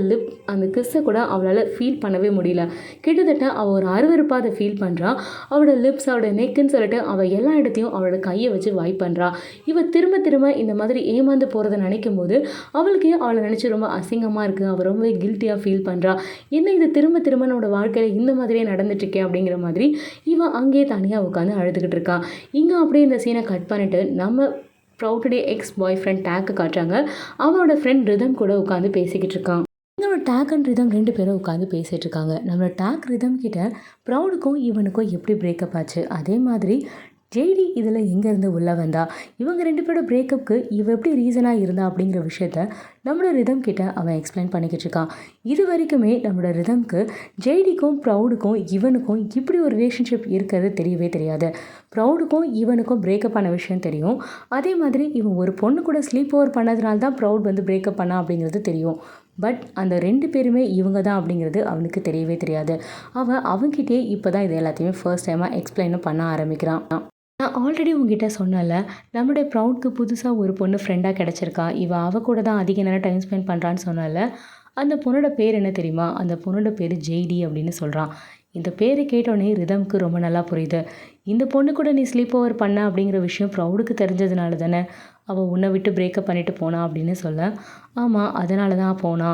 அந்த கிஸ்ஸை கூட அவளால் ஃபீல் பண்ணவே முடியல. கிட்டத்தட்ட அவள் ஒரு அருவருப்பாக அதை ஃபீல் பண்ணுறா. அவளோட லிப்ஸ், அவளோட நெக்குன்னு சொல்லிட்டு அவள் எல்லா இடத்தையும் அவளோட கையை வச்சு வாய்ப் பண்ணுறா. இவள் திரும்ப திரும்ப இந்த மாதிரி ஏமாந்து போகிறத நினைக்கும் போது அவளுக்கு அவளை நினச்சி ரொம்ப அசிங்கமாக இருக்குது. அவள் ரொம்பவே கில்ட்டியாக ஃபீல் பண்ணுறா. என்ன இது திரும்ப திரும்ப நம்மளோட வாழ்க்கையில் இந்த மாதிரியே நடந்துட்டுருக்கே அப்படிங்கிற மாதிரி இவன் அங்கேயே தனியாக உட்காந்து அழுதுகிட்டு இருக்கா. இங்கே அப்படியே இந்த சீனை கட் பண்ணிவிட்டு நம்ம ப்ரௌடுடைய எக்ஸ் பாய் ஃப்ரெண்ட் டேக்கை காட்டுறாங்க. அவனோட ஃப்ரெண்ட் ரிதம் கூட உட்காந்து பேசிக்கிட்டு இருக்கான். நம்மளோட டேக் அண்ட் ரிதம் 2 பேரும் உட்காந்து பேசிகிட்டு இருக்காங்க. நம்மளோட டேக் ரிதம் கிட்ட ப்ரௌடுக்கும் இவனுக்கும் எப்படி பிரேக்கப் ஆச்சு, அதே மாதிரி ஜெய்டி இதில் எங்கேருந்து உள்ளே வந்தா, இவங்க 2 பேரோட பிரேக்கப்புக்கு எப்படி ரீசனாக இருந்தா அப்படிங்கிற விஷயத்த நம்மளோட ரிதம் கிட்ட அவன் எக்ஸ்பிளைன் பண்ணிக்கிட்டு இருக்கான். இது வரைக்குமே நம்மளோட ரிதம்க்கு ஜெய்டிக்கும் ப்ரௌடுக்கும் இவனுக்கும் இப்படி ஒரு ரிலேஷன்ஷிப் இருக்கிறது தெரியவே தெரியாது. ப்ரௌடுக்கும் இவனுக்கும் பிரேக்கப் ஆன விஷயம் தெரியும். அதே மாதிரி இவன் ஒரு பொண்ணு கூட ஸ்லீப் ஓவர் பண்ணதுனால தான் ப்ரௌட் பிரேக்கப் பண்ணா அப்படிங்கிறது தெரியும். பட் அந்த 2 பேருமே இவங்க தான் அப்படிங்கிறது அவனுக்கு தெரியவே தெரியாது. அவன் அவன்கிட்டே இப்போ தான் இது எல்லாத்தையுமே ஃபர்ஸ்ட் டைமாக எக்ஸ்பிளைனும் பண்ண ஆரம்பிக்கிறான். நான் ஆல்ரெடி உங்ககிட்ட சொன்னல, நம்மளுடைய ப்ரௌட்க்கு புதுசாக ஒரு பொண்ணு ஃப்ரெண்டாக கிடச்சிருக்கா. அவ கூட தான் அதிக நேரம் டைம் ஸ்பெண்ட் பண்ணுறான்னு சொன்னல. அந்த பொண்ணோட பேர் என்ன தெரியுமா? அந்த பொண்ணோட பேர் ஜெய்டி அப்படின்னு சொல்கிறான். இந்த பேரை கேட்டோடனே ரிதம்க்கு ரொம்ப நல்லா புரியுது. இந்த பொண்ணு கூட நீ ஸ்லீப் ஓவர் பண்ண அப்படிங்கிற விஷயம் ப்ரௌடுக்கு தெரிஞ்சதுனால தானே அவள் உன்னை விட்டு பிரேக்கப் பண்ணிட்டு போனா அப்படின்னு சொல்ல, ஆமாம் அதனால தான் போனா.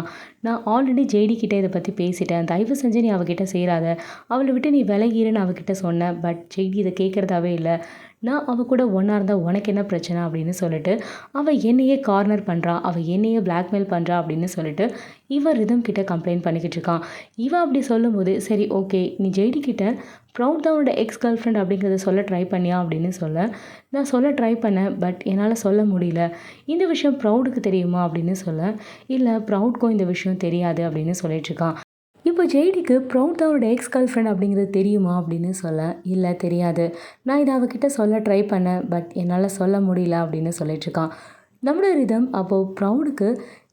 நான் ஆல்ரெடி ஜெய்டி கிட்டே இதை பற்றி பேசிட்டேன். தயவு செஞ்சு நீ அவகிட்ட சேராத, அவளை விட்டு நீ விலகிருன்னு அவகிட்ட சொன்னேன். பட் ஜெய்டி இதை கேட்குறதாவே இல்லை. நான் அவள் கூட ஒன்றா இருந்தால் உனக்கு என்ன பிரச்சனை அப்படின்னு சொல்லிட்டு அவள் என்னையே கார்னர் பண்ணுறா, அவள் என்னையே பிளாக்மெயில் பண்ணுறா அப்படின்னு சொல்லிட்டு இவன் ரிதம் கிட்ட கம்ப்ளைண்ட் பண்ணிக்கிட்டு இருக்கான். இவன் அப்படி சொல்லும்போது, சரி ஓகே, நீ ஜெய்டி கிட்ட ப்ரௌட் தான் உன்னோட எக்ஸ் கேர்ள் ஃப்ரெண்ட் அப்படிங்கிறத சொல்ல ட்ரை பண்ணியா அப்படின்னு சொல்ல, நான் சொல்ல ட்ரை பண்ணேன். பட் என்னால் சொல்ல முடியல. இந்த விஷயம் ப்ரௌடுக்கு தெரியுமா அப்படின்னு சொல்ல, இல்லை ப்ரௌட்க்கும் இந்த விஷயம் தெரியாது அப்படின்னு சொல்லிட்டுருக்கான். இப்போ ஜெய்டிக்கு ப்ரௌட் தான் அவரோட எக்ஸ் கேர்ள் ஃப்ரெண்ட் அப்படிங்கிறது தெரியுமா அப்படின்னு சொல்ல, இல்லை தெரியாது. நான் இதை அவகிட்ட சொல்ல ட்ரை பண்ணேன். பட் என்னால் சொல்ல முடியல அப்படின்னு சொல்லிட்டுருக்கான். நம்மளோட ரிதம் அப்போது ப்ரௌடுக்கு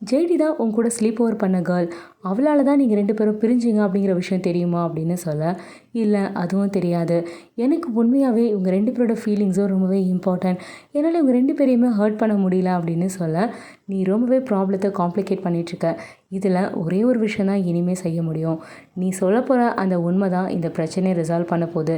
ஜெய்டி தான் உன் கூட ஸ்லீப் ஓவர் பண்ண கேர்ள், அவளால் தான் நீங்கள் 2 பேரும் பிரிஞ்சிங்க அப்படிங்கிற விஷயம் தெரியுமா அப்படின்னு சொல்ல, இல்லை அதுவும் தெரியாது. எனக்கு உண்மையாகவே இவங்க 2 பேரோட ஃபீலிங்ஸும் ரொம்பவே இம்பார்ட்டன்ட். என்னால் இவங்க 2 பேரையுமே ஹர்ட் பண்ண முடியல அப்படின்னு சொல்ல, நீ ரொம்பவே ப்ராப்ளத்தை காம்ப்ளிகேட் பண்ணிகிட்ருக்க. இதில் ஒரே ஒரு விஷயம் தான் இனிமேல் செய்ய முடியும். நீ சொல்ல போகிற அந்த உண்மை தான் இந்த பிரச்சனையை ரிசால்வ் பண்ண போகுது.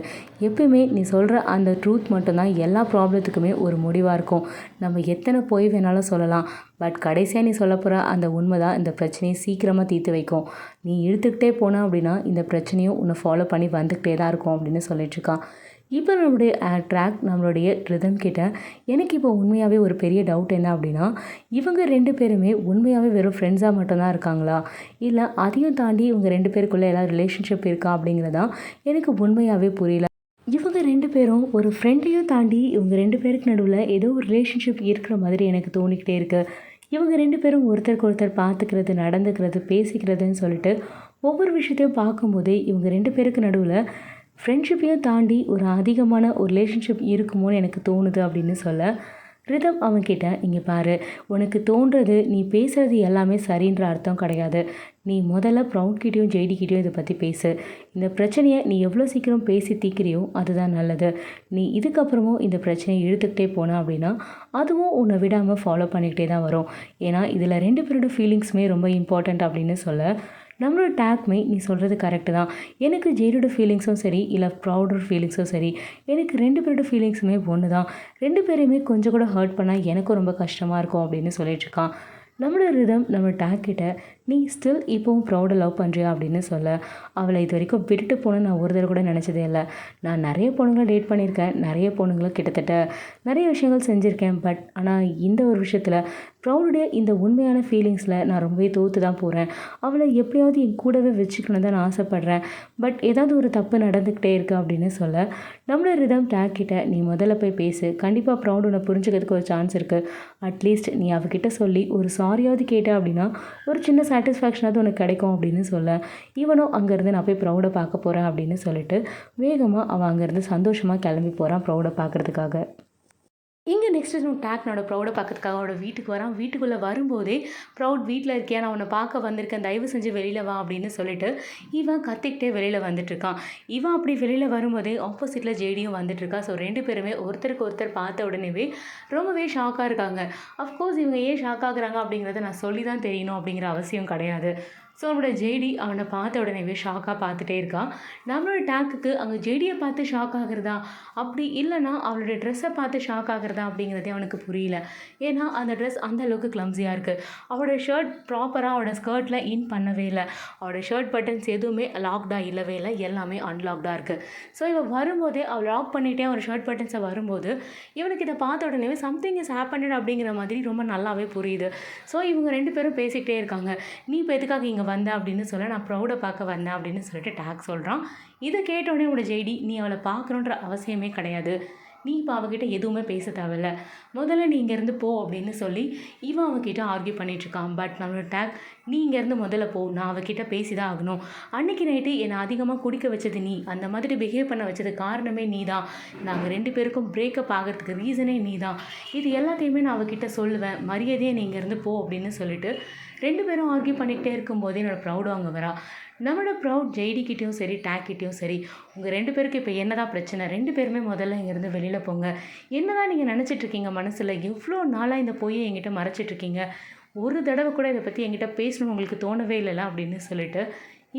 எப்பயுமே நீ சொல்கிற அந்த ட்ரூத் மட்டும்தான் எல்லா ப்ராப்ளத்துக்குமே ஒரு முடிவாக இருக்கும். நம்ம எத்தனை போய் வேணாலும் சொல்லலாம். பட் கடைசியாக நீ சொல்ல போகிற அந்த உண்மை தான் இந்த பிரச்சனையை சீக்கிரமாக தீர்த்து வைக்கும். நீ இழுத்துக்கிட்டே போன அப்படின்னா இந்த பிரச்சனையும் உன்னை ஃபாலோ பண்ணி வந்துக்கிட்டே தான் இருக்கும் அப்படின்னு சொல்லிட்டுருக்கான். இப்போ நம்மளுடைய நம்மளுடைய ரிதம் கிட்ட எனக்கு இப்போ உண்மையாகவே ஒரு பெரிய டவுட் என்ன அப்படின்னா, இவங்க 2 பேருமே உண்மையாகவே வெறும் ஃப்ரெண்ட்ஸாக மட்டும்தான் இருக்காங்களா, இல்லை அதையும் தாண்டி இவங்க 2 பேருக்குள்ளே ஏதாவது ரிலேஷன்ஷிப் இருக்கா அப்படிங்கிறதான் எனக்கு உண்மையாகவே புரியல. இவங்க 2 பேரும் ஒரு ஃப்ரெண்டையும் தாண்டி இவங்க 2 பேருக்கு நடுவில் ஏதோ ஒரு ரிலேஷன்ஷிப் இருக்கிற மாதிரி எனக்கு தோணிக்கிட்டே இருக்குது. இவங்க 2 பேரும் ஒருத்தருக்கு ஒருத்தர் பார்த்துக்கிறது, நடந்துக்கிறது, பேசிக்கிறதுன்னு சொல்லிட்டு ஒவ்வொரு விஷயத்தையும் பார்க்கும்போதே இவங்க 2 பேருக்கு நடுவில் ஃப்ரெண்ட்ஷிப்பையும் தாண்டி ஒரு அதிகமான ஒரு ரிலேஷன்ஷிப் இருக்குமோன்னு எனக்கு தோணுது அப்படின்னு சொல்ல, ரிதம் அவன்கிட்ட, இங்கே பாரு, உனக்கு தோன்றது நீ பேசுகிறது எல்லாமே சரின்ற அர்த்தம் கிடையாது. நீ முதல்ல ப்ரௌட்கிட்டையும் ஜெய்டிக்கிட்டையும் இதை பற்றி பேசு. இந்த பிரச்சனையை நீ எவ்வளோ சீக்கிரம் பேசி தீக்கிறியோ அதுதான் நல்லது. நீ இதுக்கப்புறமும் இந்த பிரச்சனையை இழுத்துக்கிட்டே போன அப்படின்னா அதுவும் உன்னை விடாமல் ஃபாலோ பண்ணிக்கிட்டே தான் வரும். ஏன்னா இதில் 2 பேரோட ஃபீலிங்ஸுமே ரொம்ப இம்பார்ட்டண்ட் அப்படின்னு சொல்ல, நம்மளோட டேக்மே நீ சொல்கிறது கரெக்டு தான். எனக்கு ஜெய்டோட ஃபீலிங்ஸும் சரி, இல்லை ப்ரௌடோட ஃபீலிங்ஸும் சரி, எனக்கு 2 பேரோட ஃபீலிங்ஸுமே ஒன்று தான். 2 பேரையுமே கொஞ்சம் கூட ஹர்ட் பண்ணால் எனக்கும் ரொம்ப கஷ்டமாக இருக்கும் அப்படின்னு சொல்லிட்டுருக்கான். நம்மளோட ரிதம் நம்ம டேக் கிட்ட, நீ ஸ்டில் இப்போவும் ப்ரௌடை லவ் பண்ணுறியா அப்படின்னு சொல்ல, அவளை இது வரைக்கும் விட்டுட்டு போகணுன்னு நான் ஒரு தடவை கூட நினச்சதே இல்லை. நான் நிறைய பொண்ணுங்களை டேட் பண்ணியிருக்கேன், நிறைய பொண்ணுங்களை கிட்டத்தட்ட நிறைய விஷயங்கள் செஞ்சுருக்கேன். பட் ஆனால் இந்த ஒரு விஷயத்தில் ப்ரௌடுடைய இந்த உண்மையான ஃபீலிங்ஸில் நான் ரொம்பவே தோற்று தான் போகிறேன். அவளை எப்படியாவது என் கூடவே வச்சுக்கணும் தான் நான் ஆசைப்பட்றேன். பட் ஏதாவது ஒரு தப்பு நடந்துக்கிட்டே இருக்கு அப்படின்னு சொல்ல, நம்மளோட ரிதம் டேக் கிட்ட நீ முதல்ல போய் பேசு. கண்டிப்பாக ப்ரௌட் உன்னை புரிஞ்சுக்கிறதுக்கு ஒரு சான்ஸ் இருக்குது. அட்லீஸ்ட் நீ அவகிட்ட சொல்லி ஒரு சாரியாவது கேட்ட அப்படின்னா ஒரு சின்ன சாட்டிஸ்ஃபேக்ஷனாவது உனக்கு கிடைக்கும் அப்படின்னு சொல்ல, இவனும் அங்கேருந்து நான் போய் ப்ரௌடை பார்க்க போகிறேன் அப்படின்னு சொல்லிட்டு வேகமாக அவன் அங்கேருந்து சந்தோஷமாக கிளம்பி போகிறான் ப்ரௌடை பார்க்குறதுக்காக. இங்கே நெக்ஸ்ட் நம்ம டேக்னோட ப்ரௌடை பார்க்கறதுக்காக அவனோட வீட்டுக்கு வரான். வீட்டுக்குள்ளே வரும்போதே ப்ரௌட் வீட்டில் இருக்கியா, நான் உன்னை பார்க்க வந்திருக்கேன், தயவு செஞ்சு வெளியில் வா அப்படின்னு சொல்லிட்டு இவன் கத்திக்கிட்டே வெளியில் வந்துட்டுருக்கான். இவன் அப்படி வெளியில் வரும்போதே ஆப்போசிட்டில் ஜேடியும் வந்துட்டுருக்கா. ஸோ 2 பேருமே ஒருத்தருக்கு ஒருத்தர் பார்த்த உடனேவே ரொம்பவே ஷாக்காக இருக்காங்க. அஃப்கோர்ஸ் இவங்க ஏன் ஷாக் ஆகுறாங்க அப்படிங்கிறத நான் சொல்லி தான் தெரியணும் அப்படிங்கிற அவசியம் கிடையாது. ஸோ அவனோட ஜேடி அவனை பார்த்த உடனேவே ஷாக்காக பார்த்துட்டே இருக்கான். நம்மளோட டேக்குக்கு அங்கே ஜேடியை பார்த்து ஷாக் ஆகுறதா, அப்படி இல்லைனா அவளோட ட்ரெஸ்ஸை பார்த்து ஷாக் ஆகுறதா அப்படிங்கிறதே அவனுக்கு புரியல. ஏன்னா அந்த ட்ரெஸ் அந்த அளவுக்கு கிளம்ஸியாக இருக்குது. அவளோட ஷர்ட் ப்ராப்பராக அவளோட ஸ்கர்ட்டில் இன் பண்ணவே இல்லை. அவளோட ஷர்ட் பட்டன்ஸ் எதுவுமே லாக்டாக இல்லவே இல்லை, எல்லாமே அன்லாக்டாக இருக்குது. ஸோ இவன் வரும்போதே அவள் லாக் பண்ணிகிட்டே அவளோட ஷர்ட் பட்டன்ஸை வரும்போது இவனுக்கு இதை பார்த்த உடனே சம்திங் இஸ் ஹேப்பன்ட் அப்படிங்கிற மாதிரி ரொம்ப நல்லாவே புரியுது. ஸோ இவங்க 2 பேரும் பேசிக்கிட்டே இருக்காங்க. நீ இப்போ எதுக்காக இங்கே வந்தேன் அப்படின்னு சொல்ல, நான் ப்ரௌடை பார்க்க வந்தேன் அப்படின்னு சொல்லிட்டு டேக் சொல்கிறான். இதை கேட்டோடனே உன்னோட ஜேடி, நீ அவளை பார்க்கணுன்ற அவசியமே கிடையாது, நீ இப்போ அவகிட்ட எதுவுமே பேச தேவையில்ல, முதல்ல நீ இங்கேருந்து போ அப்படின்னு சொல்லி இவன் அவகிட்ட ஆர்கியூ பண்ணிகிட்ருக்கான். பட் நம்மளோட டேக், நீ இங்கேருந்து முதல்ல போ, நான் அவகிட்ட பேசி தான் ஆகணும். அன்றைக்கி நைட்டு என்னை அதிகமாக குடிக்க வச்சது நீ, அந்த மாதிரி பிஹேவ் பண்ண வச்சது காரணமே நீ தான், நாங்கள் 2 பேருக்கும் பிரேக்கப் ஆகிறதுக்கு ரீசனே நீ தான், இது எல்லாத்தையுமே நான் அவகிட்ட சொல்லுவேன், மரியாதையை நீ இங்கேருந்து போ அப்படின்னு சொல்லிட்டு 2 பேரும் ஆர்கியூ பண்ணிக்கிட்டே இருக்கும்போதே என்னோடய ப்ரௌடும் அங்கே வரா. நம்மளோட ப்ரௌட் ஜெய்டிக்கிட்டேயும் சரி டேக்கிட்டேயும் சரி, உங்கள் 2 பேருக்கு இப்போ என்ன தான் பிரச்சனை, 2 பேருமே முதல்ல இங்கேருந்து வெளியில் போங்க, என்ன தான் நீங்கள் நினச்சிட்ருக்கீங்க மனசில், எவ்வளோ நாளாக இந்த பொய்யை என்கிட்ட மறைச்சிட்ருக்கீங்க, ஒரு தடவை கூட இதை பற்றி என்கிட்ட பேசணும்னு உங்களுக்கு தோணவே இல்லைல்ல அப்படின்னு சொல்லிட்டு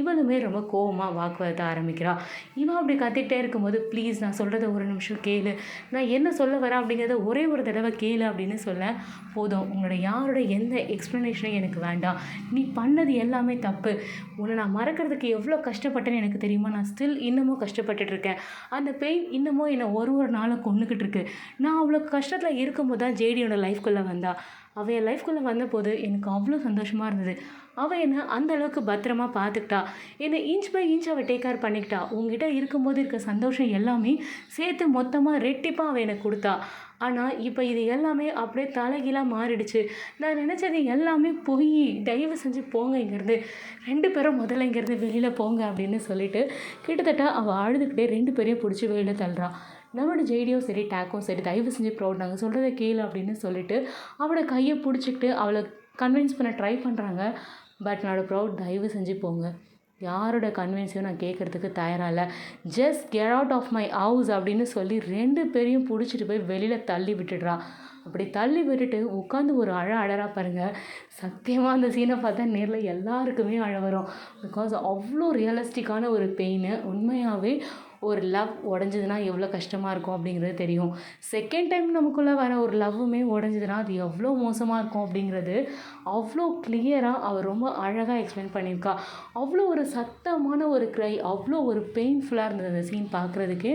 இவளுமே ரொம்ப கோவமாக வாக்குவாதத்தை ஆரம்பிக்கிறா. இவன் அப்படி கத்திக்கிட்டே இருக்கும்போது, ப்ளீஸ் நான் சொல்கிறத ஒரு நிமிஷம் கேளு, நான் என்ன சொல்ல வரேன் அப்படிங்கிறத ஒரே ஒரு தடவை கேளு அப்படின்னு சொல்ல, போதும் உங்களோட யாரோட எந்த எக்ஸ்ப்ளனேஷனும் எனக்கு வேண்டாம், நீ பண்ணது எல்லாமே தப்பு, உன்னை நான் மறக்கிறதுக்கு எவ்வளோ கஷ்டப்பட்டேன்னு எனக்கு தெரியுமா, நான் ஸ்டில் இன்னமும் கஷ்டப்பட்டுட்ருக்கேன், அந்த பெயின் இன்னமும் என்னை ஒரு நாளும் கொண்டுக்கிட்டு இருக்கு, நான் அவ்வளோ கஷ்டத்தில் இருக்கும்போது தான் ஜேடியோட லைஃப்குள்ளே வந்தா, அவள் என் லைஃப்குள்ளே வந்தபோது எனக்கு அவ்வளோ சந்தோஷமாக இருந்தது, அவள் என்னை அந்த அளவுக்கு பத்திரமா பார்த்துக்கிட்டா, என்னை இன்ச் பை இன்ச் அவள் டேக் கேர் பண்ணிக்கிட்டா, உங்ககிட்ட இருக்கும்போது இருக்க சந்தோஷம் எல்லாமே சேர்த்து மொத்தமாக ரெட்டிப்பாக அவள் எனக்கு கொடுத்தா, ஆனால் இப்போ இது எல்லாமே அப்படியே தலைகீழாக மாறிடுச்சு, நான் நினச்சது எல்லாமே பொய், தயவு செஞ்சு போங்க இங்கேருந்து, 2 பேரும் முதல்ல இங்கேருந்து வெளியில் போங்க அப்படின்னு சொல்லிட்டு கிட்டத்தட்ட அவள் அழுதுகிட்டே 2 பேரையும் பிடிச்சி வெளியில் தள்ளுறா. நம்மளோட ஜேடியும் சரி டேக்கும் சரி, தயவு செஞ்சு ப்ரௌட் நாங்கள் சொல்கிறத கேளு அப்படின்னு சொல்லிட்டு அவளோட கையை பிடிச்சிக்கிட்டு அவளை கன்வின்ஸ் பண்ண ட்ரை பண்ணுறாங்க. பட் என்னோடய ப்ரௌட், தயவு செஞ்சு போங்க, யாரோட கன்வின்ஸையும் நான் கேட்குறதுக்கு தயாராக இல்லை, just get out of my house அப்படின்னு சொல்லி 2 பேரையும் பிடிச்சிட்டு போய் வெளியில் தள்ளி விட்டுடுறா. அப்படி தள்ளி விட்டுட்டு உட்காந்து ஒரு அழறா பாருங்கள். சத்தியமாக அந்த சீனை பார்த்தா நேரில் எல்லாருக்குமே அழ வரும். பிகாஸ் அவ்வளோ ரியலிஸ்டிக்கான ஒரு பெயின். உண்மையாகவே ஒரு லவ் உடஞ்சதுன்னா எவ்வளோ கஷ்டமாக இருக்கும் அப்படிங்கிறது தெரியும். செகண்ட் டைம் நமக்குள்ளே வர ஒரு லவ்வுமே உடஞ்சதுன்னா அது எவ்வளோ மோசமாக இருக்கும் அப்படிங்கிறது அவ்வளோ கிளியராக அவள் ரொம்ப அழகாக எக்ஸ்பிளைன் பண்ணியிருக்கா. அவ்வளோ ஒரு சத்தமான ஒரு க்ரை, அவ்வளோ ஒரு பெயின்ஃபுல்லாக இருந்தது அந்த சீன் பார்க்குறதுக்கு.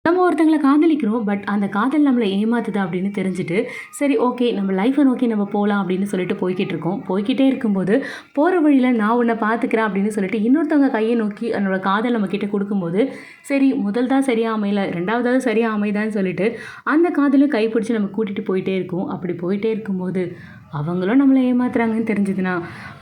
நம்ம ஒருத்தங்களை காதலிக்கிறோம், பட் அந்த காதல் நம்மளை ஏமாத்துது அப்படின்னு தெரிஞ்சுட்டு, சரி ஓகே நம்ம லைஃப்பை நோக்கி நம்ம போகலாம் அப்படின்னு சொல்லிட்டு போய்கிட்டே இருக்கும்போது போகிற வழியில் நான் உன்னை பார்த்துக்கிறேன் அப்படின்னு சொல்லிட்டு இன்னொருத்தவங்க கையை நோக்கி என்னோடய காதல் நம்மக்கிட்ட கொடுக்கும்போது, சரி முதல் தான் சரியாக அமையல, 2வதாவது சரியாக அமைதான்னு சொல்லிட்டு அந்த காதலும் கைப்பிடிச்சி நம்ம கூட்டிகிட்டு போயிட்டே இருக்கோம். அப்படி போயிட்டே இருக்கும்போது அவங்களும் நம்மளை ஏமாத்துறாங்கன்னு தெரிஞ்சதுன்னா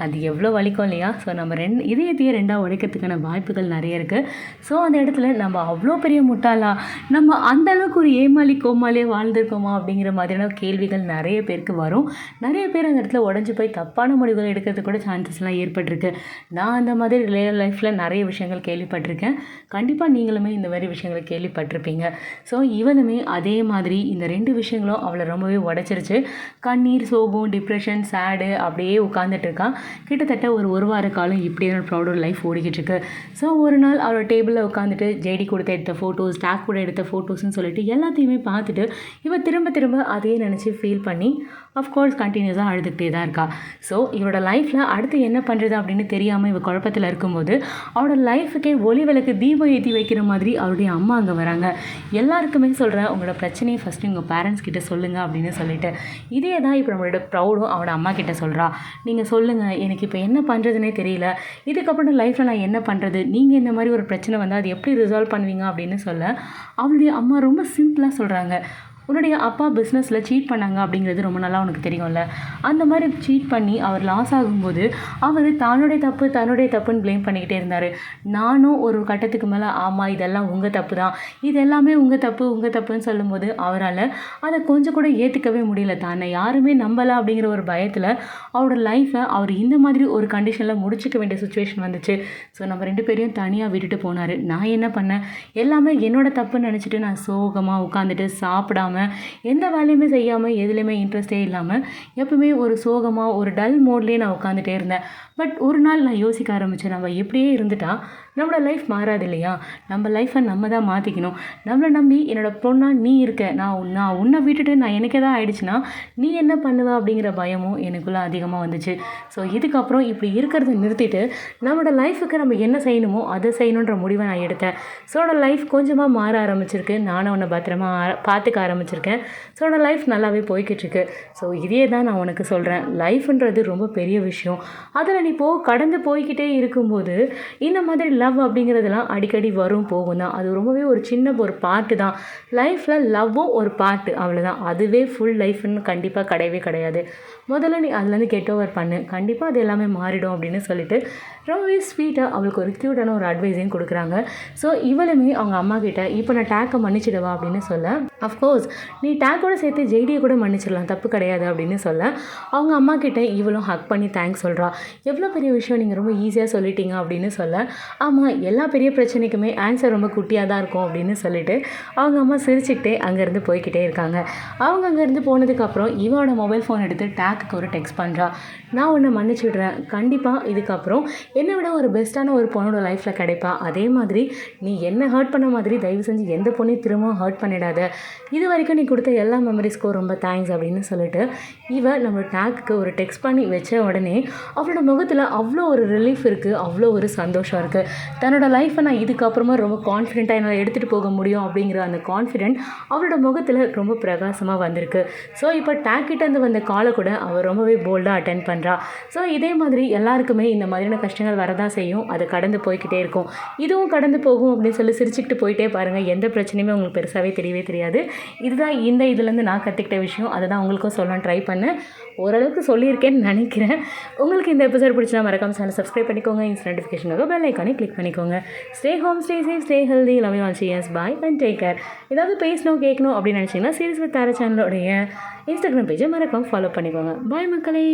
அது எவ்வளோ வலிக்கும் இல்லையா? ஸோ நம்ம இதயத்தையே 2ஆக உடைக்கிறதுக்கான வாய்ப்புகள் நிறைய இருக்குது. ஸோ அந்த இடத்துல நம்ம அவ்வளோ பெரிய முட்டாளா, நம்ம அந்த அளவுக்கு ஒரு ஏமாளி கோமாளியே வாழ்ந்திருக்கோமா அப்படிங்கிற மாதிரியான கேள்விகள் நிறைய பேருக்கு வரும். நிறைய பேர் அந்த இடத்துல உடஞ்சி போய் தப்பான முடிவுகள் எடுக்கிறதுக்கு கூட சான்சஸ்லாம் ஏற்பட்டிருக்கு. நான் அந்த மாதிரி ரியல் லைஃப்பில் நிறைய விஷயங்கள் கேள்விப்பட்டிருக்கேன். கண்டிப்பாக நீங்களுமே இந்த மாதிரி விஷயங்களை கேள்விப்பட்டிருப்பீங்க. ஸோ இவனுமே அதே மாதிரி இந்த 2 விஷயங்களும் அவளை ரொம்பவே உடைச்சிருச்சு. கண்ணீர், சோகம், டிப்ரெஷன், சேடு அப்படியே உட்காந்துட்டு இருக்கான். கிட்டத்தட்ட ஒரு வார காலம் இப்படியே என்னோட ப்ரௌடோட லைஃப் ஓடிக்கிட்டு இருக்கு. ஸோ ஒரு நாள் அவளோட டேபிளில் உட்காந்துட்டு ஜேடி கூட எடுத்த ஃபோட்டோஸ், டேக் கூட எடுத்த ஃபோட்டோஸ்ன்னு சொல்லிட்டு எல்லாத்தையுமே பார்த்துட்டு இவன் திரும்ப அதையே நினச்சி ஃபீல் பண்ணி அஃப்கோர்ஸ் கண்டினியூஸாக அழுதுகிட்டே தான் இருக்கா. ஸோ இவரோட லைஃப்பில் அடுத்து என்ன பண்ணுறது அப்படின்னு தெரியாமல் இவ குழப்பத்தில் இருக்கும்போது அவரோட லைஃபுக்கே ஒளி விளக்கு தீபம் ஏற்றி வைக்கிற மாதிரி அவருடைய அம்மா அங்கே வராங்க. எல்லாருக்குமே சொல்கிறேன், உங்களோட பிரச்சனையை ஃபஸ்ட்டு உங்கள் பேரண்ட்ஸ் கிட்ட சொல்லுங்கள் அப்படின்னு சொல்லிட்டு. இதே தான் இப்போ நம்மளோட ப்ரௌடும் அவரோட அம்மா கிட்ட சொல்கிறா. நீங்கள் சொல்லுங்கள், எனக்கு இப்போ என்ன பண்ணுறதுனே தெரியல, இதுக்கப்புறம் லைஃப்பில் நான் என்ன பண்ணுறது, நீங்கள் இந்த மாதிரி ஒரு பிரச்சனை வந்தால் அது எப்படி ரிசால்வ் பண்ணுவீங்க அப்படின்னு சொல்ல அவளுடைய அம்மா ரொம்ப சிம்பிளாக சொல்கிறாங்க. உன்னுடைய அப்பா பிஸ்னஸில் சீட் பண்ணாங்க அப்படிங்கிறது ரொம்ப நல்லா உனக்கு தெரியும்ல. அந்த மாதிரி சீட் பண்ணி அவர் லாஸ் ஆகும்போது அவர் தன்னுடைய தப்புன்னு ப்ளேம் பண்ணிக்கிட்டே இருந்தார். நானும் ஒரு கட்டத்துக்கு மேலே ஆமாம் இதெல்லாம் உங்கள் தப்பு தான், இது எல்லாமே உங்கள் தப்புன்னு சொல்லும்போது அவரால் அதை கொஞ்சம் கூட ஏற்றுக்கவே முடியல. தன்னை யாருமே நம்பலை அப்படிங்கிற ஒரு பயத்தில் அவரோட லைஃப்பை அவர் இந்த மாதிரி ஒரு கண்டிஷனில் முடிச்சிக்க வேண்டிய சுச்சுவேஷன் வந்துச்சு. ஸோ நம்ம 2 பேரையும் தனியாக விட்டுட்டு போனார். நான் என்ன பண்ணேன், எல்லாமே என்னோட தப்புன்னு நினச்சிட்டு நான் சோகமாக உட்காந்துட்டு சாப்பிடாம எந்த வேலையுமே செய்யாமல் எதுலேயுமே இன்ட்ரெஸ்டே இல்லாமல் எப்பவுமே ஒரு சோகமாக ஒரு டல் மோட்லேயே நான் உட்காந்துட்டே இருந்தேன். பட் ஒரு நாள் நான் யோசிக்க ஆரம்பித்தேன், நம்ம எப்படியே இருந்துட்டா நம்மளோட லைஃப் மாறாது இல்லையா, நம்ம லைஃப்பை நம்ம தான் மாற்றிக்கணும். நம்மளை நம்பி என்னோட பொண்ணா நீ இருக்க, நான் உன்னை விட்டுட்டு நான் எனக்கு எதாவது ஆயிடுச்சுன்னா நீ என்ன பண்ணுவ அப்படிங்கிற பயமும் எனக்குள்ளே அதிகமாக வந்துச்சு. ஸோ இதுக்கப்புறம் இப்படி இருக்கிறத நிறுத்திட்டு நம்மளோட லைஃபுக்கு நம்ம என்ன செய்யணுமோ அதை செய்யணுன்ற முடிவை நான் எடுத்தேன். ஸோ என்னோட லைஃப் கொஞ்சமாக மாற ஆரம்பிச்சிருக்கு. நானும் உன்னை பத்திரமா பார்த்துக்க ஆரம்பிச்சிருக்கேன். ஸோ என்னோட லைஃப் நல்லாவே போய்கிட்டுருக்கு. ஸோ இதே தான் நான் உனக்கு சொல்கிறேன், லைஃப்ன்றது ரொம்ப பெரிய விஷயம். அதில் நீ கடந்து போய்கிட்டே இருக்கும்போது இந்த மாதிரி லவ் அப்படிங்கிறதுலாம் அடிக்கடி வரும் போகும் தான். அது ரொம்பவே ஒரு சின்ன ஒரு பார்ட்டு தான் லைஃப்பில். லவ்வும் ஒரு பார்ட்டு, அவ்வளோதான். அதுவே ஃபுல் லைஃப்னு கண்டிப்பாக கிடையவே கிடையாது. முதல்ல நீ அதுலேருந்து கெட் ஓவர் பண்ணு, கண்டிப்பாக அது எல்லாமே மாறிடும் அப்படின்னு சொல்லிட்டு ரொம்பவே ஸ்வீட்டாக அவளுக்கு ஒரு க்யூட்டான ஒரு அட்வைஸையும் கொடுக்குறாங்க. ஸோ இவளுமே அவங்க அம்மா கிட்ட இப்போ நான் டேக்கை மன்னிச்சிடுவா அப்படின்னு சொல்ல, அஃப்கோர்ஸ் நீ டேக்கோடு சேர்த்து ஜெய்டியை கூட மன்னிச்சிடலாம், தப்பு கிடையாது அப்படின்னு சொல்ல அவங்க அம்மா கிட்ட இவளும் ஹக் பண்ணி தேங்க்ஸ் சொல்கிறா. எவ்வளோ பெரிய விஷயம், நீங்கள் ரொம்ப ஈஸியாக சொல்லிட்டீங்க அப்படின்னு சொல்ல, ஆமாம் எல்லா பெரிய பிரச்சனைக்குமே ஆன்சர் ரொம்ப குட்டியாக தான் இருக்கும் அப்படின்னு சொல்லிட்டு அவங்க அம்மா சிரிச்சுக்கிட்டே அங்கேருந்து போய்கிட்டே இருக்காங்க. அவங்க அங்கேருந்து போனதுக்கப்புறம் இவனோட மொபைல் ஃபோன் எடுத்து டேக்குக்கு ஒரு டெக்ஸ்ட் பண்ணுறா. நான் உன்னை மன்னிச்சு விடுறேன், கண்டிப்பாக இதுக்கப்புறம் என்னை விட ஒரு பெஸ்ட்டான ஒரு பொண்ணோட லைஃப்பில் கிடைப்பா. அதே மாதிரி நீ என்ன ஹர்ட் பண்ண மாதிரி தயவு செஞ்சு எந்த பொண்ணையும் திரும்பவும் ஹர்ட் பண்ணிடாத, இது வரைக்கும் நீ கொடுத்த எல்லா மெமரிஸ்க்கும் ரொம்ப தேங்க்ஸ் அப்படின்னு சொல்லிட்டு நம்ம டேக்குக்கு ஒரு டெக்ஸ்ட் பண்ணி வச்ச உடனே அவளோட முகத்தில் அவ்வளோ ஒரு ரிலீஃப் இருக்குது, அவ்வளோ ஒரு சந்தோஷம் இருக்குது. தன்னோட லைஃப்பை நான் இதுக்கப்புறமா ரொம்ப கான்ஃபிடென்ட்டாக என்னால் எடுத்துகிட்டு போக முடியும் அப்படிங்கிற அந்த கான்ஃபிடென்ட் அவளோட முகத்தில் ரொம்ப பிரகாசமாக வந்திருக்கு. ஸோ இப்போ டேக்கிட்டேருந்து வந்த காலை கூட அவள் ரொம்பவே போல்டாக அட்டென்ட் பண்ணுறா. ஸோ இதே மாதிரி எல்லாருக்குமே இந்த மாதிரியான கஷ்டங்கள் வரதான் செய்யும், அது கடந்து போய்கிட்டே இருக்கும். இதுவும் கடந்து போகும் அப்படின்னு சொல்லி சிரிச்சுக்கிட்டு போயிட்டே பாருங்கள், எந்த பிரச்சனையுமே உங்களுக்கு பெருசாகவே தெரியவே தெரியாது. இதுதான் இதுலேருந்து நான் கற்றுக்கிட்ட விஷயம், அதை தான் உங்களுக்கும் சொல்லணும்னு ட்ரை பண்ணேன். ஓரளவுக்கு சொல்லியிருக்கேன்னு நினைக்கிறேன். உங்களுக்கு இந்த எபிசோட் பிடிச்சினா மறக்காம சேனல் சப்ஸ்கிரைப் பண்ணிக்கோங்க. இன்ஸ்ட் நோட்டிஃபிகேஷனுக்காக பெல் ஐக்கானே கிளிக் பண்ணிக்கோங்க. Stay home, stay safe, stay healthy, love you all, cheers, bye and take care. ஏதாவது பேசணும் கேட்கணும் அப்படின்னு நினச்சிங்கன்னா சீரியஸ் வித் தாரா சேனலோடைய இன்ஸ்டாகிராம் பேஜை மறக்காம ஃபாலோ பண்ணிக்கோங்க. பாய் மக்களே.